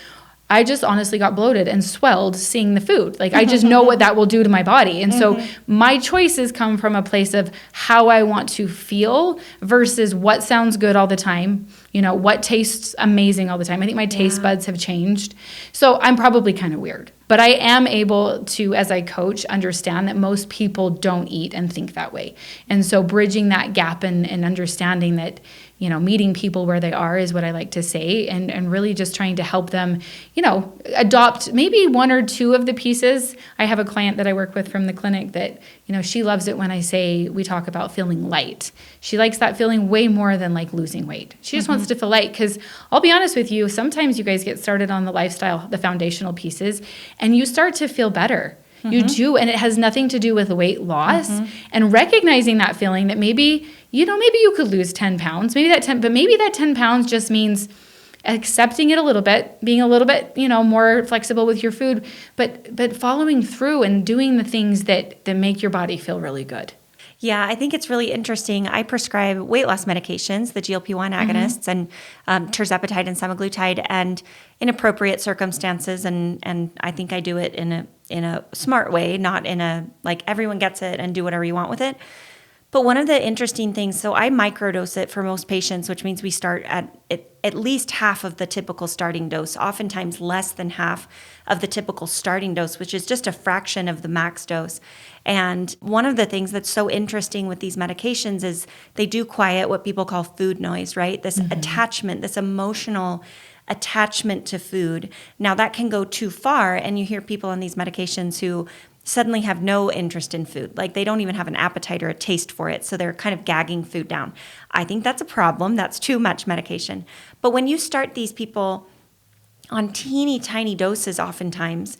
I just honestly got bloated and swelled seeing the food. Like, I just know what that will do to my body. And so my choices come from a place of how I want to feel versus what sounds good all the time, what tastes amazing all the time. I think my taste buds have changed. So I'm probably kind of weird. But I am able to, as I coach, understand that most people don't eat and think that way. And so bridging that gap and understanding that, meeting people where they are is what I like to say, and really just trying to help them, adopt maybe one or two of the pieces. I have a client that I work with from the clinic that, she loves it when I say we talk about feeling light. She likes that feeling way more than like losing weight. She just wants to feel light, because I'll be honest with you, sometimes you guys get started on the lifestyle, the foundational pieces, and you start to feel better. You do, and it has nothing to do with weight loss. And recognizing that feeling that maybe you could lose 10 pounds, maybe that 10 pounds just means accepting it a little bit, being a little bit, more flexible with your food, but following through and doing the things that make your body feel really good. Yeah, I think it's really interesting. I prescribe weight loss medications, the GLP-1 agonists, and tirzepatide and semaglutide, and in appropriate circumstances. And I think I do it in a smart way, not in a like everyone gets it and do whatever you want with it. But one of the interesting things, so I microdose it for most patients, which means we start at least half of the typical starting dose, oftentimes less than half of the typical starting dose, which is just a fraction of the max dose. And one of the things that's so interesting with these medications is they do quiet what people call food noise, right? This attachment, this emotional attachment to food. Now that can go too far, and you hear people on these medications who suddenly have no interest in food. Like they don't even have an appetite or a taste for it. So they're kind of gagging food down. I think that's a problem. That's too much medication. But when you start these people on teeny tiny doses, oftentimes,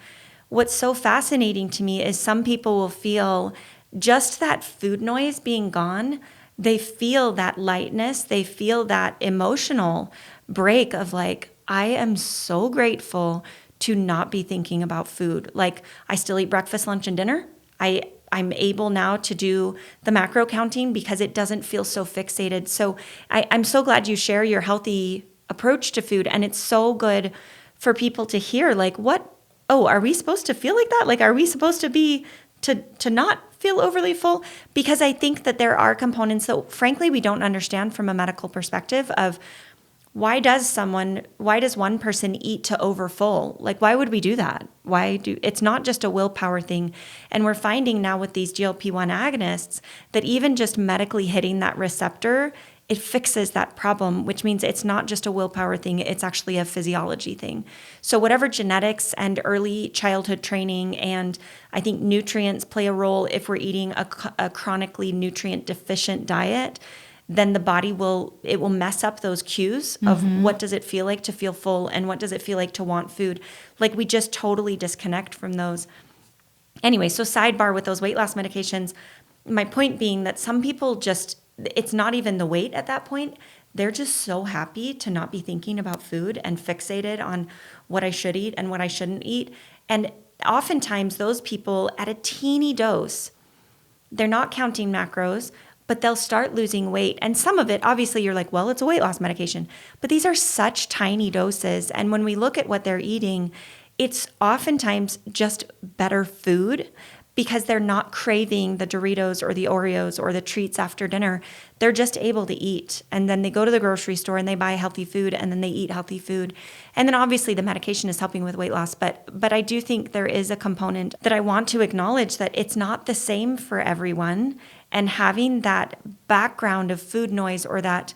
what's so fascinating to me is some people will feel just that food noise being gone. They feel that lightness. They feel that emotional break of like, I am so grateful to not be thinking about food. Like I still eat breakfast, lunch, and dinner. I'm able now to do the macro counting because it doesn't feel so fixated. So I'm so glad you share your healthy approach to food. And it's so good for people to hear like, what, oh, are we supposed to feel like that? Like, are we supposed to be, to not feel overly full? Because I think that there are components that frankly, we don't understand from a medical perspective of why does one person eat to overfull? Like, why would we do that? It's not just a willpower thing. And we're finding now with these GLP-1 agonists that even just medically hitting that receptor, it fixes that problem, which means it's not just a willpower thing, it's actually a physiology thing. So whatever genetics and early childhood training, and I think nutrients play a role if we're eating a chronically nutrient deficient diet, then the body will mess up those cues of what does it feel like to feel full and what does it feel like to want food. Like we just totally disconnect from those. Anyway, so sidebar with those weight loss medications, my point being that some people just, it's not even the weight at that point. They're just so happy to not be thinking about food and fixated on what I should eat and what I shouldn't eat. And oftentimes those people at a teeny dose, they're not counting macros, but they'll start losing weight. And some of it, obviously, you're like, well, it's a weight loss medication. But these are such tiny doses. And when we look at what they're eating, it's oftentimes just better food because they're not craving the Doritos or the Oreos or the treats after dinner. They're just able to eat. And then they go to the grocery store and they buy healthy food and then they eat healthy food. And then obviously the medication is helping with weight loss. But I do think there is a component that I want to acknowledge that it's not the same for everyone. And having that background of food noise or that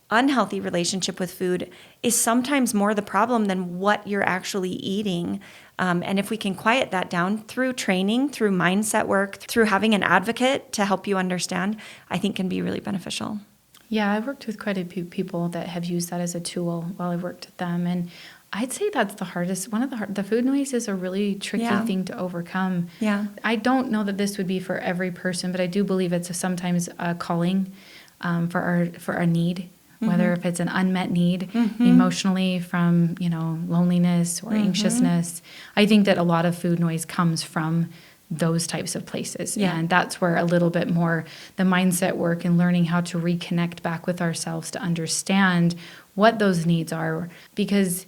unhealthy relationship with food is sometimes more the problem than what you're actually eating. And if we can quiet that down through training, through mindset work, through having an advocate to help you understand, I think can be really beneficial. Yeah, I've worked with quite a few people that have used that as a tool while I've worked with them. And I'd say that's the hardest. The food noise is a really tricky thing to overcome. Yeah. I don't know that this would be for every person, but I do believe it's sometimes a calling for our need, whether if it's an unmet need emotionally from, loneliness or anxiousness. I think that a lot of food noise comes from those types of places. Yeah. And that's where a little bit more the mindset work and learning how to reconnect back with ourselves to understand what those needs are. Because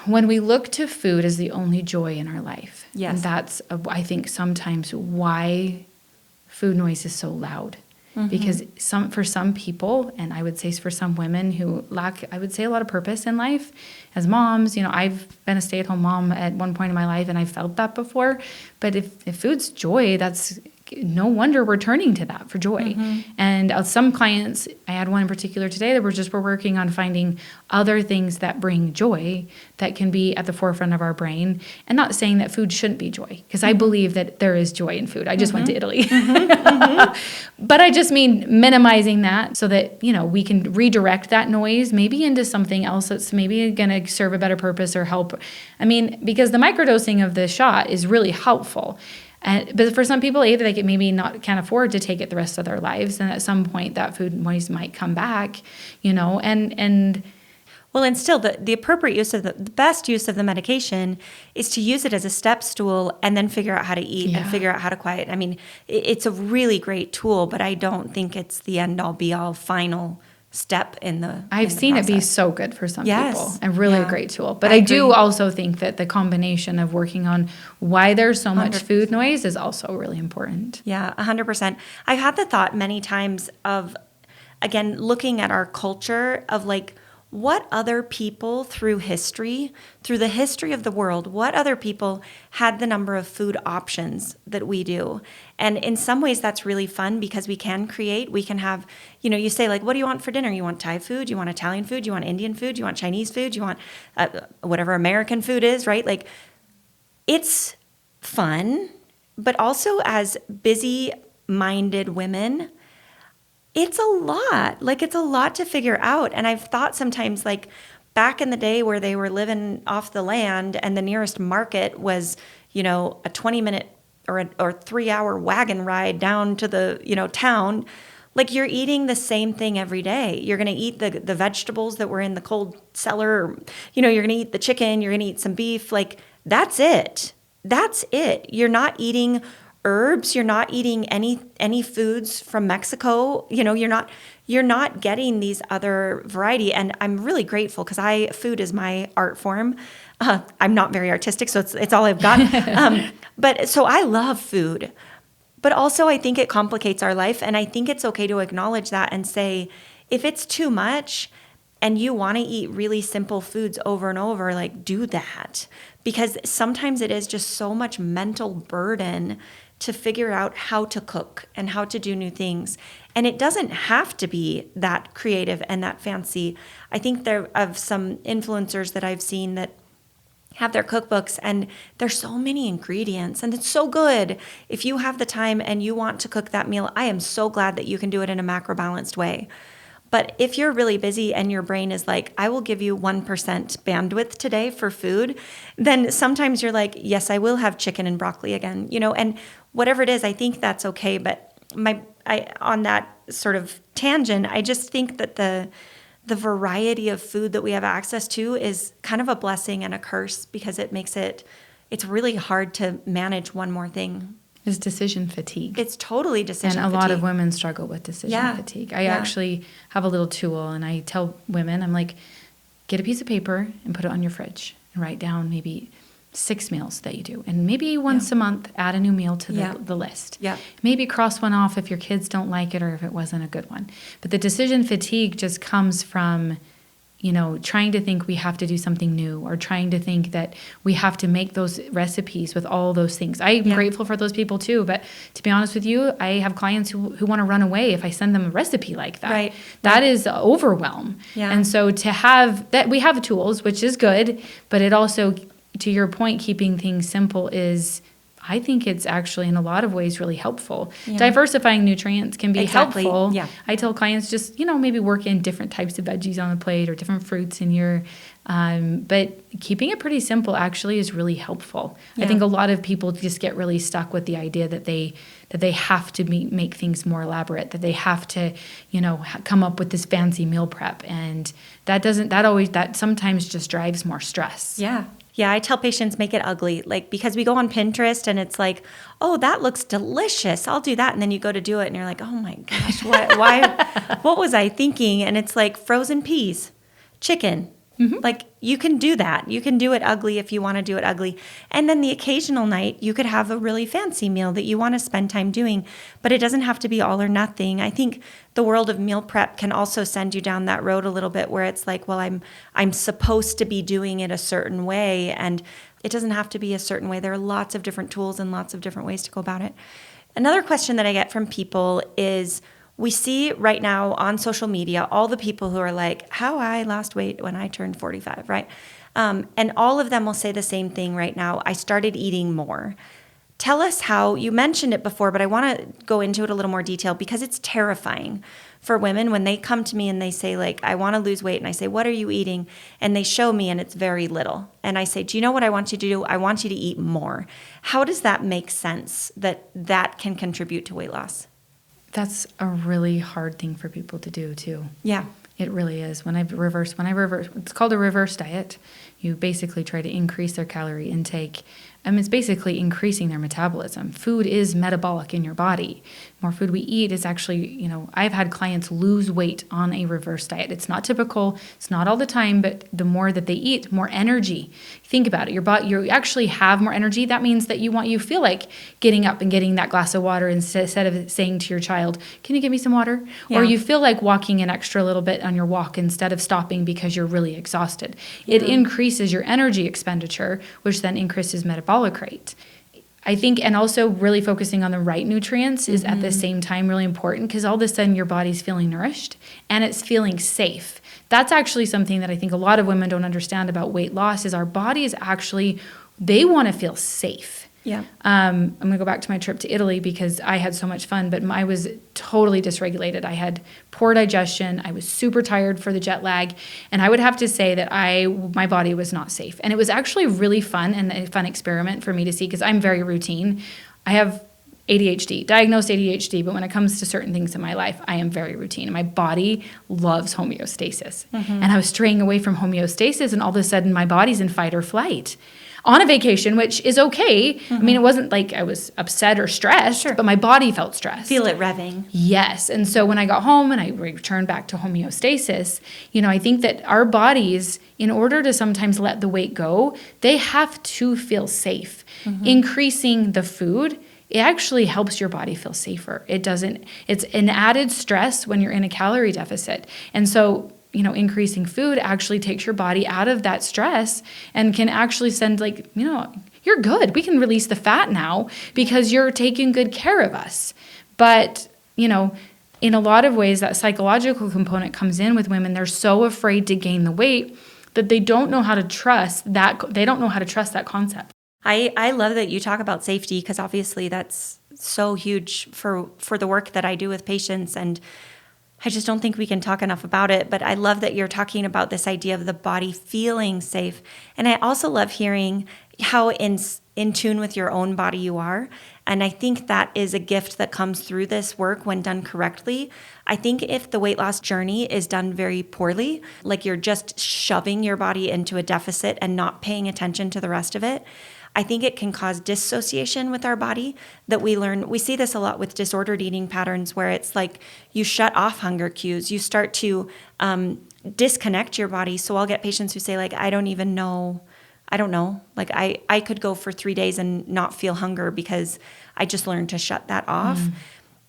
when we look to food as the only joy in our life, and that's, I think, sometimes why food noise is so loud. Because for some people, and I would say for some women who lack, I would say, a lot of purpose in life as moms, I've been a stay-at-home mom at one point in my life and I felt that before. But if food's joy, that's no wonder we're turning to that for joy. And some clients, I had one in particular today that we're working on finding other things that bring joy that can be at the forefront of our brain. And not saying that food shouldn't be joy, because I believe that there is joy in food. I just went to Italy. But I just mean minimizing that so that, we can redirect that noise maybe into something else that's maybe going to serve a better purpose or help. I mean, because the microdosing of the shot is really helpful. But for some people, either they can't afford to take it the rest of their lives, and at some point that food noise might come back, and well, and still the appropriate use of the best use of the medication is to use it as a step stool and then figure out how to eat and figure out how to quiet. I mean, it's a really great tool, but I don't think it's the end all be all final step in the I've seen it be process. so good for some Yes. people and really a Yeah. great tool. But I I do agree. also think that the combination of working on why there's so much 100%. food noise is also really important. Yeah, 100%. I've had the thought many times of, again, looking at our culture of like, what other people through the history of the world, what other people had the number of food options that we do? And in some ways that's really fun because we can have, you say like, what do you want for dinner? You want Thai food? You want Italian food? You want Indian food? You want Chinese food? You want whatever American food is, right? Like, it's fun, but also as busy-minded women, it's a lot. Like, it's a lot to figure out. And I've thought sometimes, like, back in the day where they were living off the land and the nearest market was, a 20-minute or 3-hour wagon ride down to the, town, like, you're eating the same thing every day. You're going to eat the vegetables that were in the cold cellar. Or, you're going to eat the chicken. You're going to eat some beef. Like, that's it. That's it. You're not eating herbs. You're not eating any foods from Mexico. You're not getting these other variety. And I'm really grateful because food is my art form. I'm not very artistic, so it's all I've got. But so I love food, but also I think it complicates our life. And I think it's okay to acknowledge that and say, if it's too much and you want to eat really simple foods over and over, like, do that. Because sometimes it is just so much mental burden to figure out how to cook and how to do new things. And it doesn't have to be that creative and that fancy. I think there of some influencers that I've seen that have their cookbooks and there's so many ingredients and it's so good. If you have the time and you want to cook that meal, I am so glad that you can do it in a macro balanced way. But if you're really busy and your brain is like, I will give you 1% bandwidth today for food, then sometimes you're like, yes, I will have chicken and broccoli again, and whatever it is, I think that's okay. But on that sort of tangent, I just think that the variety of food that we have access to is kind of a blessing and a curse because it's really hard to manage one more thing. Is decision fatigue. It's totally decision fatigue. And a lot of women struggle with decision fatigue. I actually have a little tool and I tell women, I'm like, get a piece of paper and put it on your fridge and write down maybe 6 meals that you do. And maybe once a month, add a new meal to the list. Yeah. Maybe cross one off if your kids don't like it or if it wasn't a good one. But the decision fatigue just comes from, trying to think we have to do something new or trying to think that we have to make those recipes with all those things. I'm grateful for those people too. But to be honest with you, I have clients who want to run away if I send them a recipe like that. Right. That is overwhelm. Yeah. And so to have that, we have tools, which is good, but it also, to your point, keeping things simple I think it's actually in a lot of ways really helpful. Yeah. Diversifying nutrients can be helpful. Yeah. I tell clients just, maybe work in different types of veggies on the plate or different fruits in your, but keeping it pretty simple actually is really helpful. Yeah. I think a lot of people just get really stuck with the idea that they have to make things more elaborate, that they have to, come up with this fancy meal prep. And that sometimes just drives more stress. Yeah. Yeah, I tell patients make it ugly, like because we go on Pinterest and it's like, oh, that looks delicious. I'll do that. And then you go to do it and you're like, oh my gosh, why what was I thinking? And it's like frozen peas, chicken. Mm-hmm. Like you can do that. You can do it ugly if you want to do it ugly. And then the occasional night you could have a really fancy meal that you want to spend time doing, but it doesn't have to be all or nothing. I think the world of meal prep can also send you down that road a little bit where it's like, well, I'm supposed to be doing it a certain way, and it doesn't have to be a certain way. There are lots of different tools and lots of different ways to go about it. Another question that I get from people is, we see right now on social media all the people who are like, how I lost weight when I turned 45, right? And all of them will say the same thing right now. I started eating more. Tell us how, you mentioned it before, but I want to go into it a little more detail because it's terrifying for women when they come to me and they say like, I want to lose weight. And I say, what are you eating? And they show me and it's very little. And I say, do you know what I want you to do? I want you to eat more. How does that make sense that can contribute to weight loss? That's a really hard thing for people to do too. Yeah. It really is. When I reverse, it's called a reverse diet. You basically try to increase their calorie intake it's basically increasing their metabolism. Food is metabolic in your body. More food we eat is actually, I've had clients lose weight on a reverse diet. It's not typical. It's not all the time, but the more that they eat, more energy. Think about it. Your body, you actually have more energy. That means that you feel like getting up and getting that glass of water instead of saying to your child, can you give me some water? Yeah. Or you feel like walking an extra little bit on your walk instead of stopping because you're really exhausted. Yeah. It increases your energy expenditure, which then increases metabolic rate. I think, and also really focusing on the right nutrients is at the same time really important, because all of a sudden your body's feeling nourished and it's feeling safe. That's actually something that I think a lot of women don't understand about weight loss is our bodies actually, they want to feel safe. Yeah. I'm going to go back to my trip to Italy because I had so much fun, but I was totally dysregulated. I had poor digestion. I was super tired for the jet lag. And I would have to say that my body was not safe. And it was actually really fun and a fun experiment for me to see, because I'm very routine. I have diagnosed ADHD, but when it comes to certain things in my life, I am very routine. And my body loves homeostasis. And I was straying away from homeostasis, and all of a sudden my body's in fight or flight. On a vacation, which is okay. I mean, it wasn't like I was upset or stressed, but my body felt stressed. Feel it revving. Yes. And so when I got home and I returned back to homeostasis, I think that our bodies, in order to sometimes let the weight go, they have to feel safe. Increasing the food, it actually helps your body feel safer. It's an added stress when you're in a calorie deficit. And so increasing food actually takes your body out of that stress and can actually send you're good. We can release the fat now because you're taking good care of us. But, in a lot of ways, that psychological component comes in with women. They're so afraid to gain the weight that they don't know how to trust that. They don't know how to trust that concept. I love that you talk about safety, because obviously that's so huge for the work that I do with patients, and I just don't think we can talk enough about it. But I love that you're talking about this idea of the body feeling safe. And I also love hearing how in tune with your own body you are. And I think that is a gift that comes through this work when done correctly. I think if the weight loss journey is done very poorly, like you're just shoving your body into a deficit and not paying attention to the rest of it, I think it can cause dissociation with our body that we learn. We see this a lot with disordered eating patterns, where it's like you shut off hunger cues. You start to disconnect your body. So I'll get patients who say, I don't know. Like I could go for 3 days and not feel hunger because I just learned to shut that off.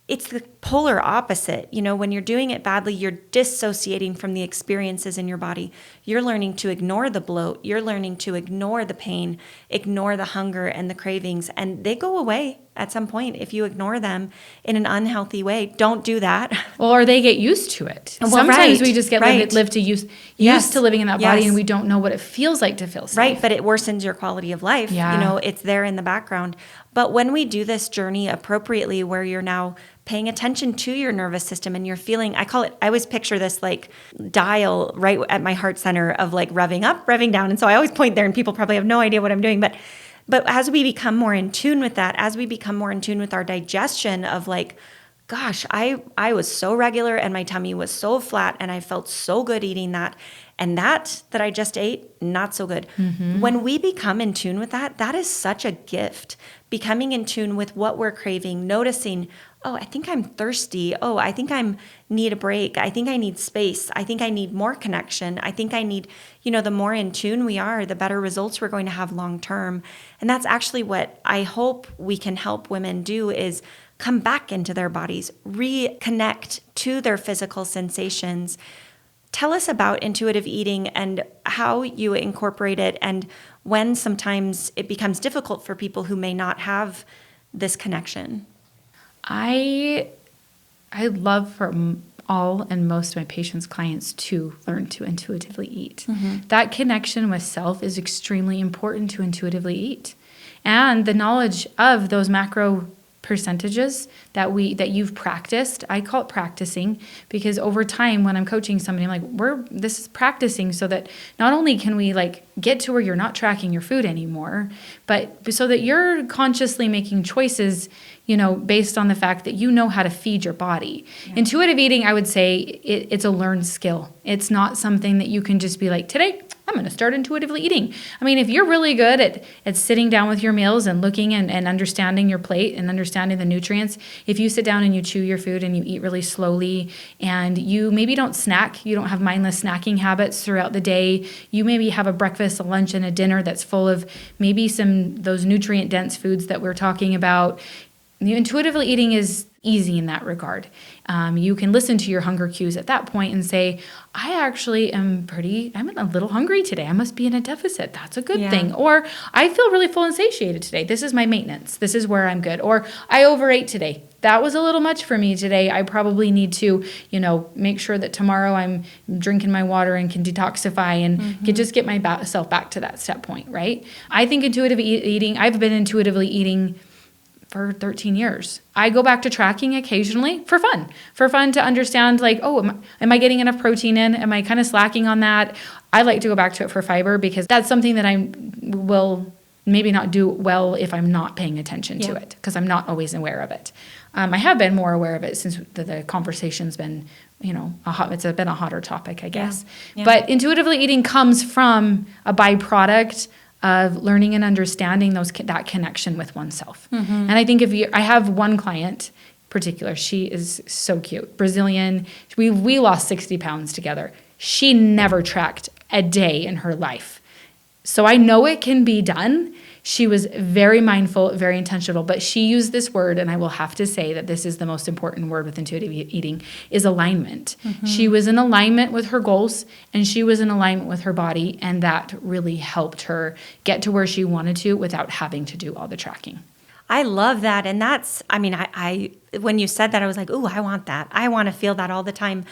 It's the polar opposite. When you're doing it badly, you're dissociating from the experiences in your body. You're learning to ignore the bloat. You're learning to ignore the pain, ignore the hunger and the cravings, and they go away at some point if you ignore them in an unhealthy way. Don't do that. Well, or they get used to it. Well, sometimes we just get used to living in that body, and we don't know what it feels like to feel safe. Right, but it worsens your quality of life. Yeah. It's there in the background. But when we do this journey appropriately, where you're now paying attention to your nervous system and you're feeling, I always picture this dial right at my heart center of revving up, revving down. And so I always point there, and people probably have no idea what I'm doing. But as we become more in tune with that, as we become more in tune with our digestion of gosh, I was so regular and my tummy was so flat and I felt so good eating that. And that I just ate, not so good. When we become in tune with that is such a gift. Becoming in tune with what we're craving, noticing, oh, I think I'm thirsty. Oh, I think I need a break. I think I need space. I think I need more connection. I think I need, the more in tune we are, the better results we're going to have long term. And that's actually what I hope we can help women do, is come back into their bodies, reconnect to their physical sensations. Tell us about intuitive eating and how you incorporate it, and when sometimes it becomes difficult for people who may not have this connection. I love for all and most of my patients' clients to learn to intuitively eat. That connection with self is extremely important to intuitively eat. And the knowledge of those macro percentages that you've practiced. I call it practicing, because over time when I'm coaching somebody, I'm like, this is practicing so that not only can we get to where you're not tracking your food anymore, but so that you're consciously making choices, based on the fact that you know how to feed your body. Yeah. Intuitive eating, I would say it's a learned skill. It's not something that you can just be today I'm going to start intuitively eating. I mean, if you're really good at sitting down with your meals and looking and understanding your plate and understanding the nutrients, if you sit down and you chew your food and you eat really slowly and you maybe don't snack, you don't have mindless snacking habits throughout the day, you maybe have a breakfast, a lunch, and a dinner that's full of maybe those nutrient-dense foods that we're talking about. Intuitively eating is easy in that regard. You can listen to your hunger cues at that point and say, I actually I'm a little hungry today. I must be in a deficit. That's a good thing. Or I feel really full and satiated today. This is my maintenance. This is where I'm good. Or I overate today. That was a little much for me today. I probably need to, make sure that tomorrow I'm drinking my water and can detoxify and get myself back to that set point, right? I think intuitive eating, I've been intuitively eating for 13 years. I go back to tracking occasionally for fun to understand am I getting enough protein in? Am I kind of slacking on that? I like to go back to it for fiber because that's something that I will maybe not do well if I'm not paying attention to it because I'm not always aware of it. I have been more aware of it since the conversation's been, it's been a hotter topic, I guess. Yeah. But intuitively eating comes from a byproduct of learning and understanding that connection with oneself. And I think I have one client in particular, she is so cute, Brazilian. We lost 60 pounds together. She never tracked a day in her life. So I know it can be done. She was very mindful, very intentional, but she used this word, and I will have to say that this is the most important word with intuitive eating, is alignment. She was in alignment with her goals, and she was in alignment with her body, and that really helped her get to where she wanted to without having to do all the tracking. I love that. And that's, I when you said that, I was like, ooh, I want that. I want to feel that all the time.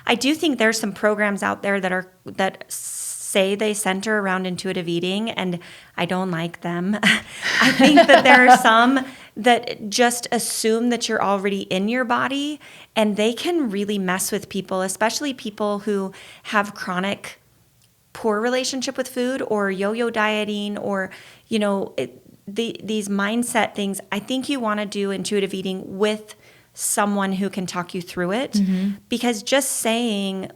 I do think there's some programs out there that say they center around intuitive eating, and I don't like them. I think that there are some that just assume that you're already in your body, and they can really mess with people, especially people who have chronic poor relationship with food or yo-yo dieting or, these mindset things. I think you want to do intuitive eating with someone who can talk you through it, because just saying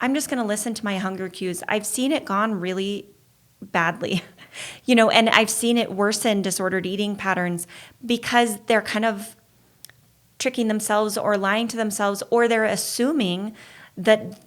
I'm just going to listen to my hunger cues, I've seen it gone really badly, and I've seen it worsen disordered eating patterns because they're kind of tricking themselves or lying to themselves, or they're assuming that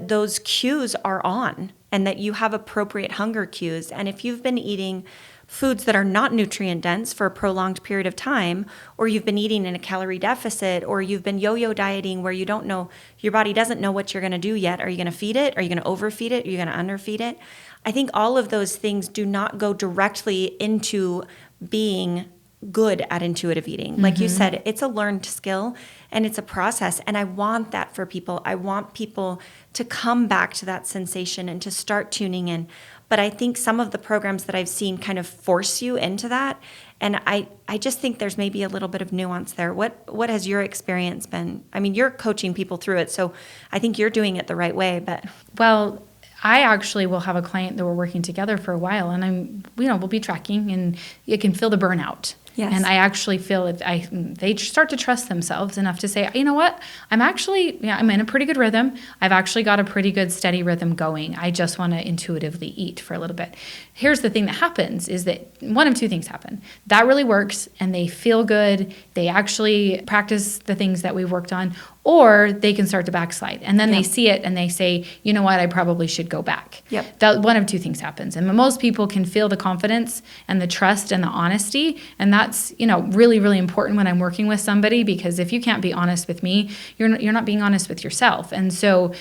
those cues are on and that you have appropriate hunger cues. And if you've been eating foods that are not nutrient dense for a prolonged period of time, or you've been eating in a calorie deficit, or you've been yo-yo dieting where you don't know, your body doesn't know what you're going to do yet. Are you going to feed it? Are you going to overfeed it? Are you going to underfeed it? I think all of those things do not go directly into being good at intuitive eating. Like you said, it's a learned skill and it's a process. And I want that for people. I want people to come back to that sensation and to start tuning in. But I think some of the programs that I've seen kind of force you into that. And I just think there's maybe a little bit of nuance there. What has your experience been? I mean, you're coaching people through it, so I think you're doing it the right way. But well, I actually will have a client that we're working together for a while, and we'll be tracking, and you can feel the burnout. Yes. And I actually feel they start to trust themselves enough to say, you know what, I'm in a pretty good rhythm. I've actually got a pretty good steady rhythm going. I just want to intuitively eat for a little bit. Here's the thing that happens is that one of two things happen. That really works and they feel good. They actually practice the things that we've worked on, or they can start to backslide. And then they see it and they say, you know what, I probably should go back. Yep. That one of two things happens. And most people can feel the confidence and the trust and the honesty. And that's, really, really important when I'm working with somebody, because if you can't be honest with me, you're not being honest with yourself. And so,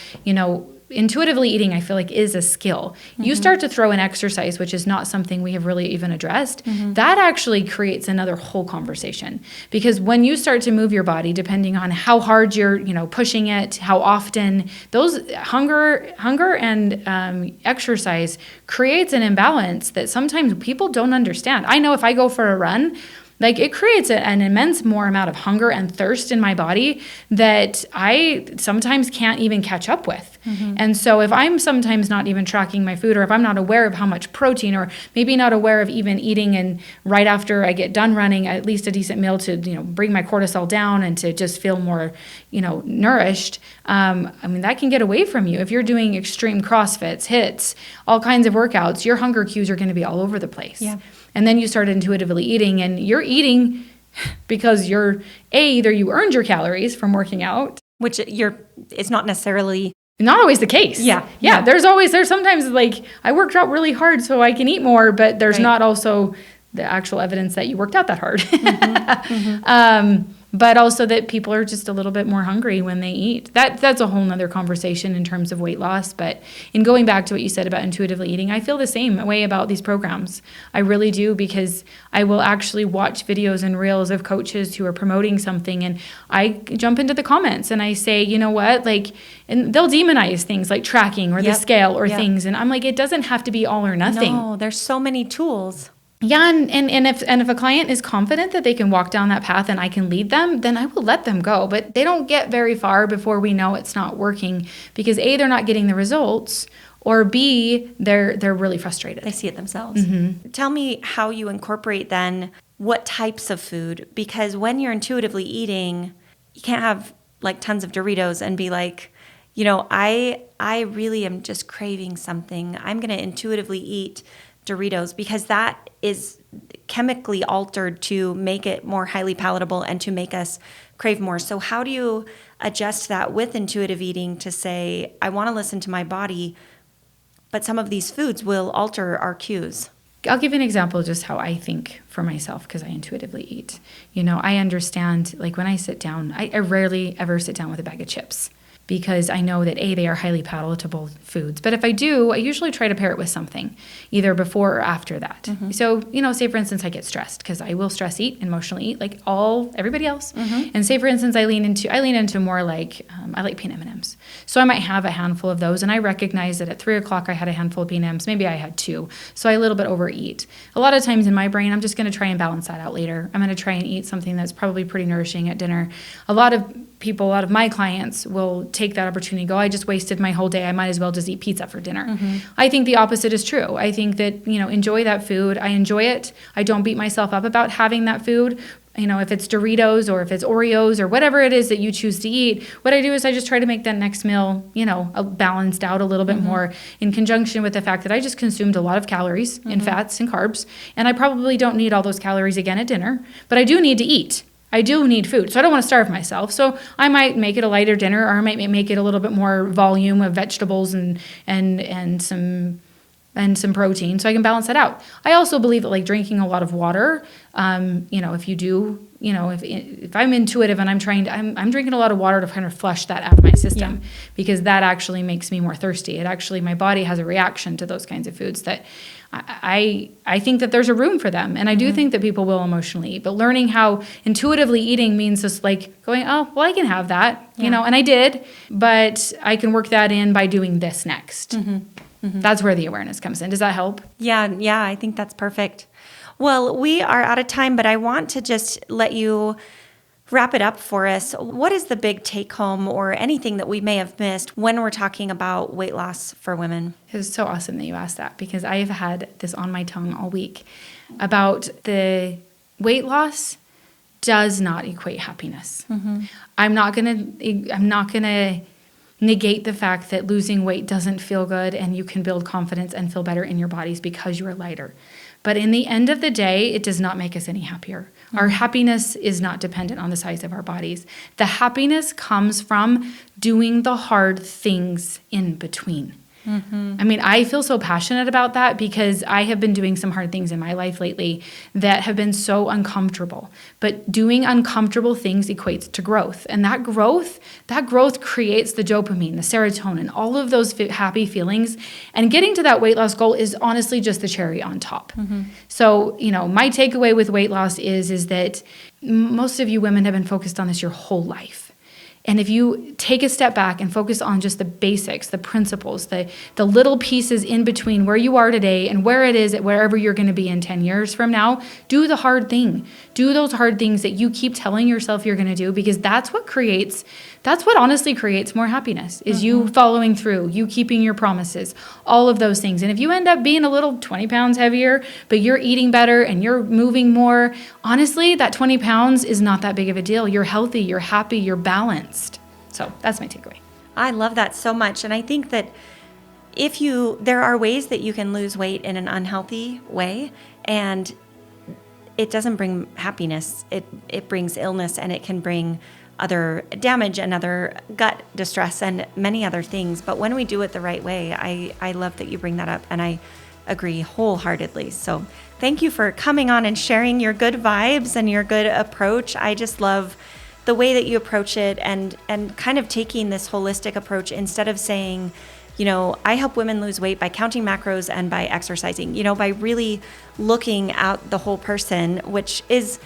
intuitively eating, I feel like, is a skill. You start to throw in exercise, which is not something we have really even addressed. That actually creates another whole conversation, because when you start to move your body, depending on how hard you're, pushing it, how often, those hunger and exercise creates an imbalance that sometimes people don't understand. I know if I go for a run, it creates an immense more amount of hunger and thirst in my body that I sometimes can't even catch up with. And so if I'm sometimes not even tracking my food, or if I'm not aware of how much protein, or maybe not aware of even eating and right after I get done running, at least a decent meal to, bring my cortisol down and to just feel more, nourished. That can get away from you. If you're doing extreme CrossFits, HIITs, all kinds of workouts, your hunger cues are going to be all over the place. Yeah. And then you start intuitively eating, and you're eating because either you earned your calories from working out, which it's not necessarily not always the case. Yeah. There's sometimes like I worked out really hard so I can eat more, but there's not also the actual evidence that you worked out that hard. But also that people are just a little bit more hungry when they eat. That's a whole nother conversation in terms of weight loss. But in going back to what you said about intuitively eating, I feel the same way about these programs. I really do, because I will actually watch videos and reels of coaches who are promoting something, and I jump into the comments and I say, you know what, and they'll demonize things like tracking or the scale or things. And I'm like, it doesn't have to be all or nothing. No, there's so many tools. Yeah, and if a client is confident that they can walk down that path and I can lead them, then I will let them go. But they don't get very far before we know it's not working, because A, they're not getting the results, or B, they're really frustrated. They see it themselves. Mm-hmm. Tell me how you incorporate then what types of food, because when you're intuitively eating, you can't have like tons of Doritos and be like, I really am just craving something. I'm going to intuitively eat Doritos, because that is chemically altered to make it more highly palatable and to make us crave more. So how do you adjust that with intuitive eating to say, I want to listen to my body, but some of these foods will alter our cues? I'll give you an example of just how I think for myself, because I intuitively eat. I understand, like when I sit down, I rarely ever sit down with a bag of chips, because I know that A, they are highly palatable foods. But if I do, I usually try to pair it with something, either before or after that. Mm-hmm. So, say for instance, I get stressed, because I will stress eat, emotionally eat, like everybody else. Mm-hmm. And say for instance, I lean into more like, I like peanut M&Ms. So I might have a handful of those, and I recognize that at 3:00 I had a handful of peanut M&Ms. Maybe I had 2. So I a little bit overeat. A lot of times in my brain, I'm just going to try and balance that out later. I'm going to try and eat something that's probably pretty nourishing at dinner. A lot of my clients will take that opportunity and go, I just wasted my whole day. I might as well just eat pizza for dinner. Mm-hmm. I think the opposite is true. I think that, enjoy that food. I enjoy it. I don't beat myself up about having that food. If it's Doritos or if it's Oreos or whatever it is that you choose to eat, what I do is I just try to make that next meal, balanced out a little bit more, in conjunction with the fact that I just consumed a lot of calories and fats and carbs, and I probably don't need all those calories again at dinner, but I do need to eat. I do need food, so I don't want to starve myself. So I might make it a lighter dinner, or I might make it a little bit more volume of vegetables and some protein, so I can balance that out. I also believe that like drinking a lot of water, if you do, if I'm intuitive and I'm drinking a lot of water to kind of flush that out of my system, because that actually makes me more thirsty. My body has a reaction to those kinds of foods that I think that there's a room for them. And I do think that people will emotionally eat, but learning how intuitively eating means just like going, oh, well, I can have that, and I did, but I can work that in by doing this next. Mm-hmm. Mm-hmm. That's where the awareness comes in. Does that help? Yeah, I think that's perfect. Well, we are out of time, but I want to just let you wrap it up for us. What is the big take home or anything that we may have missed when we're talking about weight loss for women? It's so awesome that you asked that, because I've had this on my tongue all week about the weight loss does not equate happiness. Mm-hmm. I'm not going to negate the fact that losing weight doesn't feel good, and you can build confidence and feel better in your bodies because you are lighter. But in the end of the day, it does not make us any happier. Mm-hmm. Our happiness is not dependent on the size of our bodies. The happiness comes from doing the hard things in between. Mm-hmm. I feel so passionate about that, because I have been doing some hard things in my life lately that have been so uncomfortable. But doing uncomfortable things equates to growth. And that growth creates the dopamine, the serotonin, all of those happy feelings. And getting to that weight loss goal is honestly just the cherry on top. Mm-hmm. So, my takeaway with weight loss is that most of you women have been focused on this your whole life. And if you take a step back and focus on just the basics, the principles, the little pieces in between where you are today and where it is at wherever you're going to be in 10 years from now, do the hard thing. Do those hard things that you keep telling yourself you're going to do, because that's what honestly creates more happiness, is you following through, you keeping your promises, all of those things. And if you end up being a little 20 pounds heavier, but you're eating better and you're moving more, honestly, that 20 pounds is not that big of a deal. You're healthy, you're happy, you're balanced. So that's my takeaway. I love that so much. And I think that there are ways that you can lose weight in an unhealthy way, and it doesn't bring happiness. It brings illness, and it can bring other damage and other gut distress and many other things. But when we do it the right way, I love that you bring that up, and I agree wholeheartedly. So thank you for coming on and sharing your good vibes and your good approach. I just love the way that you approach it, and kind of taking this holistic approach instead of saying, I help women lose weight by counting macros and by exercising, by really looking at the whole person, which is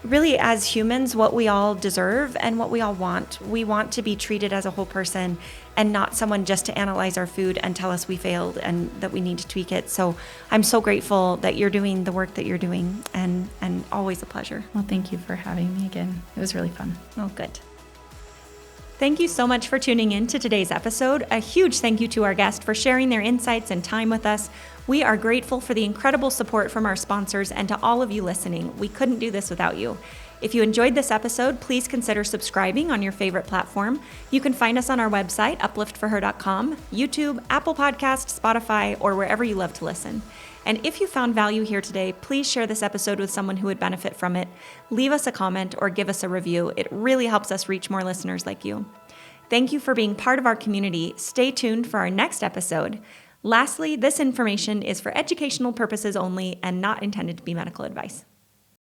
really, as humans, what we all deserve and what we all want. We want to be treated as a whole person and not someone just to analyze our food and tell us we failed and that we need to tweak it. So I'm so grateful that you're doing the work that you're doing, and always a pleasure. Well, thank you for having me again. It was really fun. Oh, good. Thank you so much for tuning in to today's episode. A huge thank you to our guest for sharing their insights and time with us. We are grateful for the incredible support from our sponsors and to all of you listening. We couldn't do this without you. If you enjoyed this episode, please consider subscribing on your favorite platform. You can find us on our website, upliftforher.com, YouTube, Apple Podcasts, Spotify, or wherever you love to listen. And if you found value here today, please share this episode with someone who would benefit from it. Leave us a comment or give us a review. It really helps us reach more listeners like you. Thank you for being part of our community. Stay tuned for our next episode. Lastly, this information is for educational purposes only and not intended to be medical advice.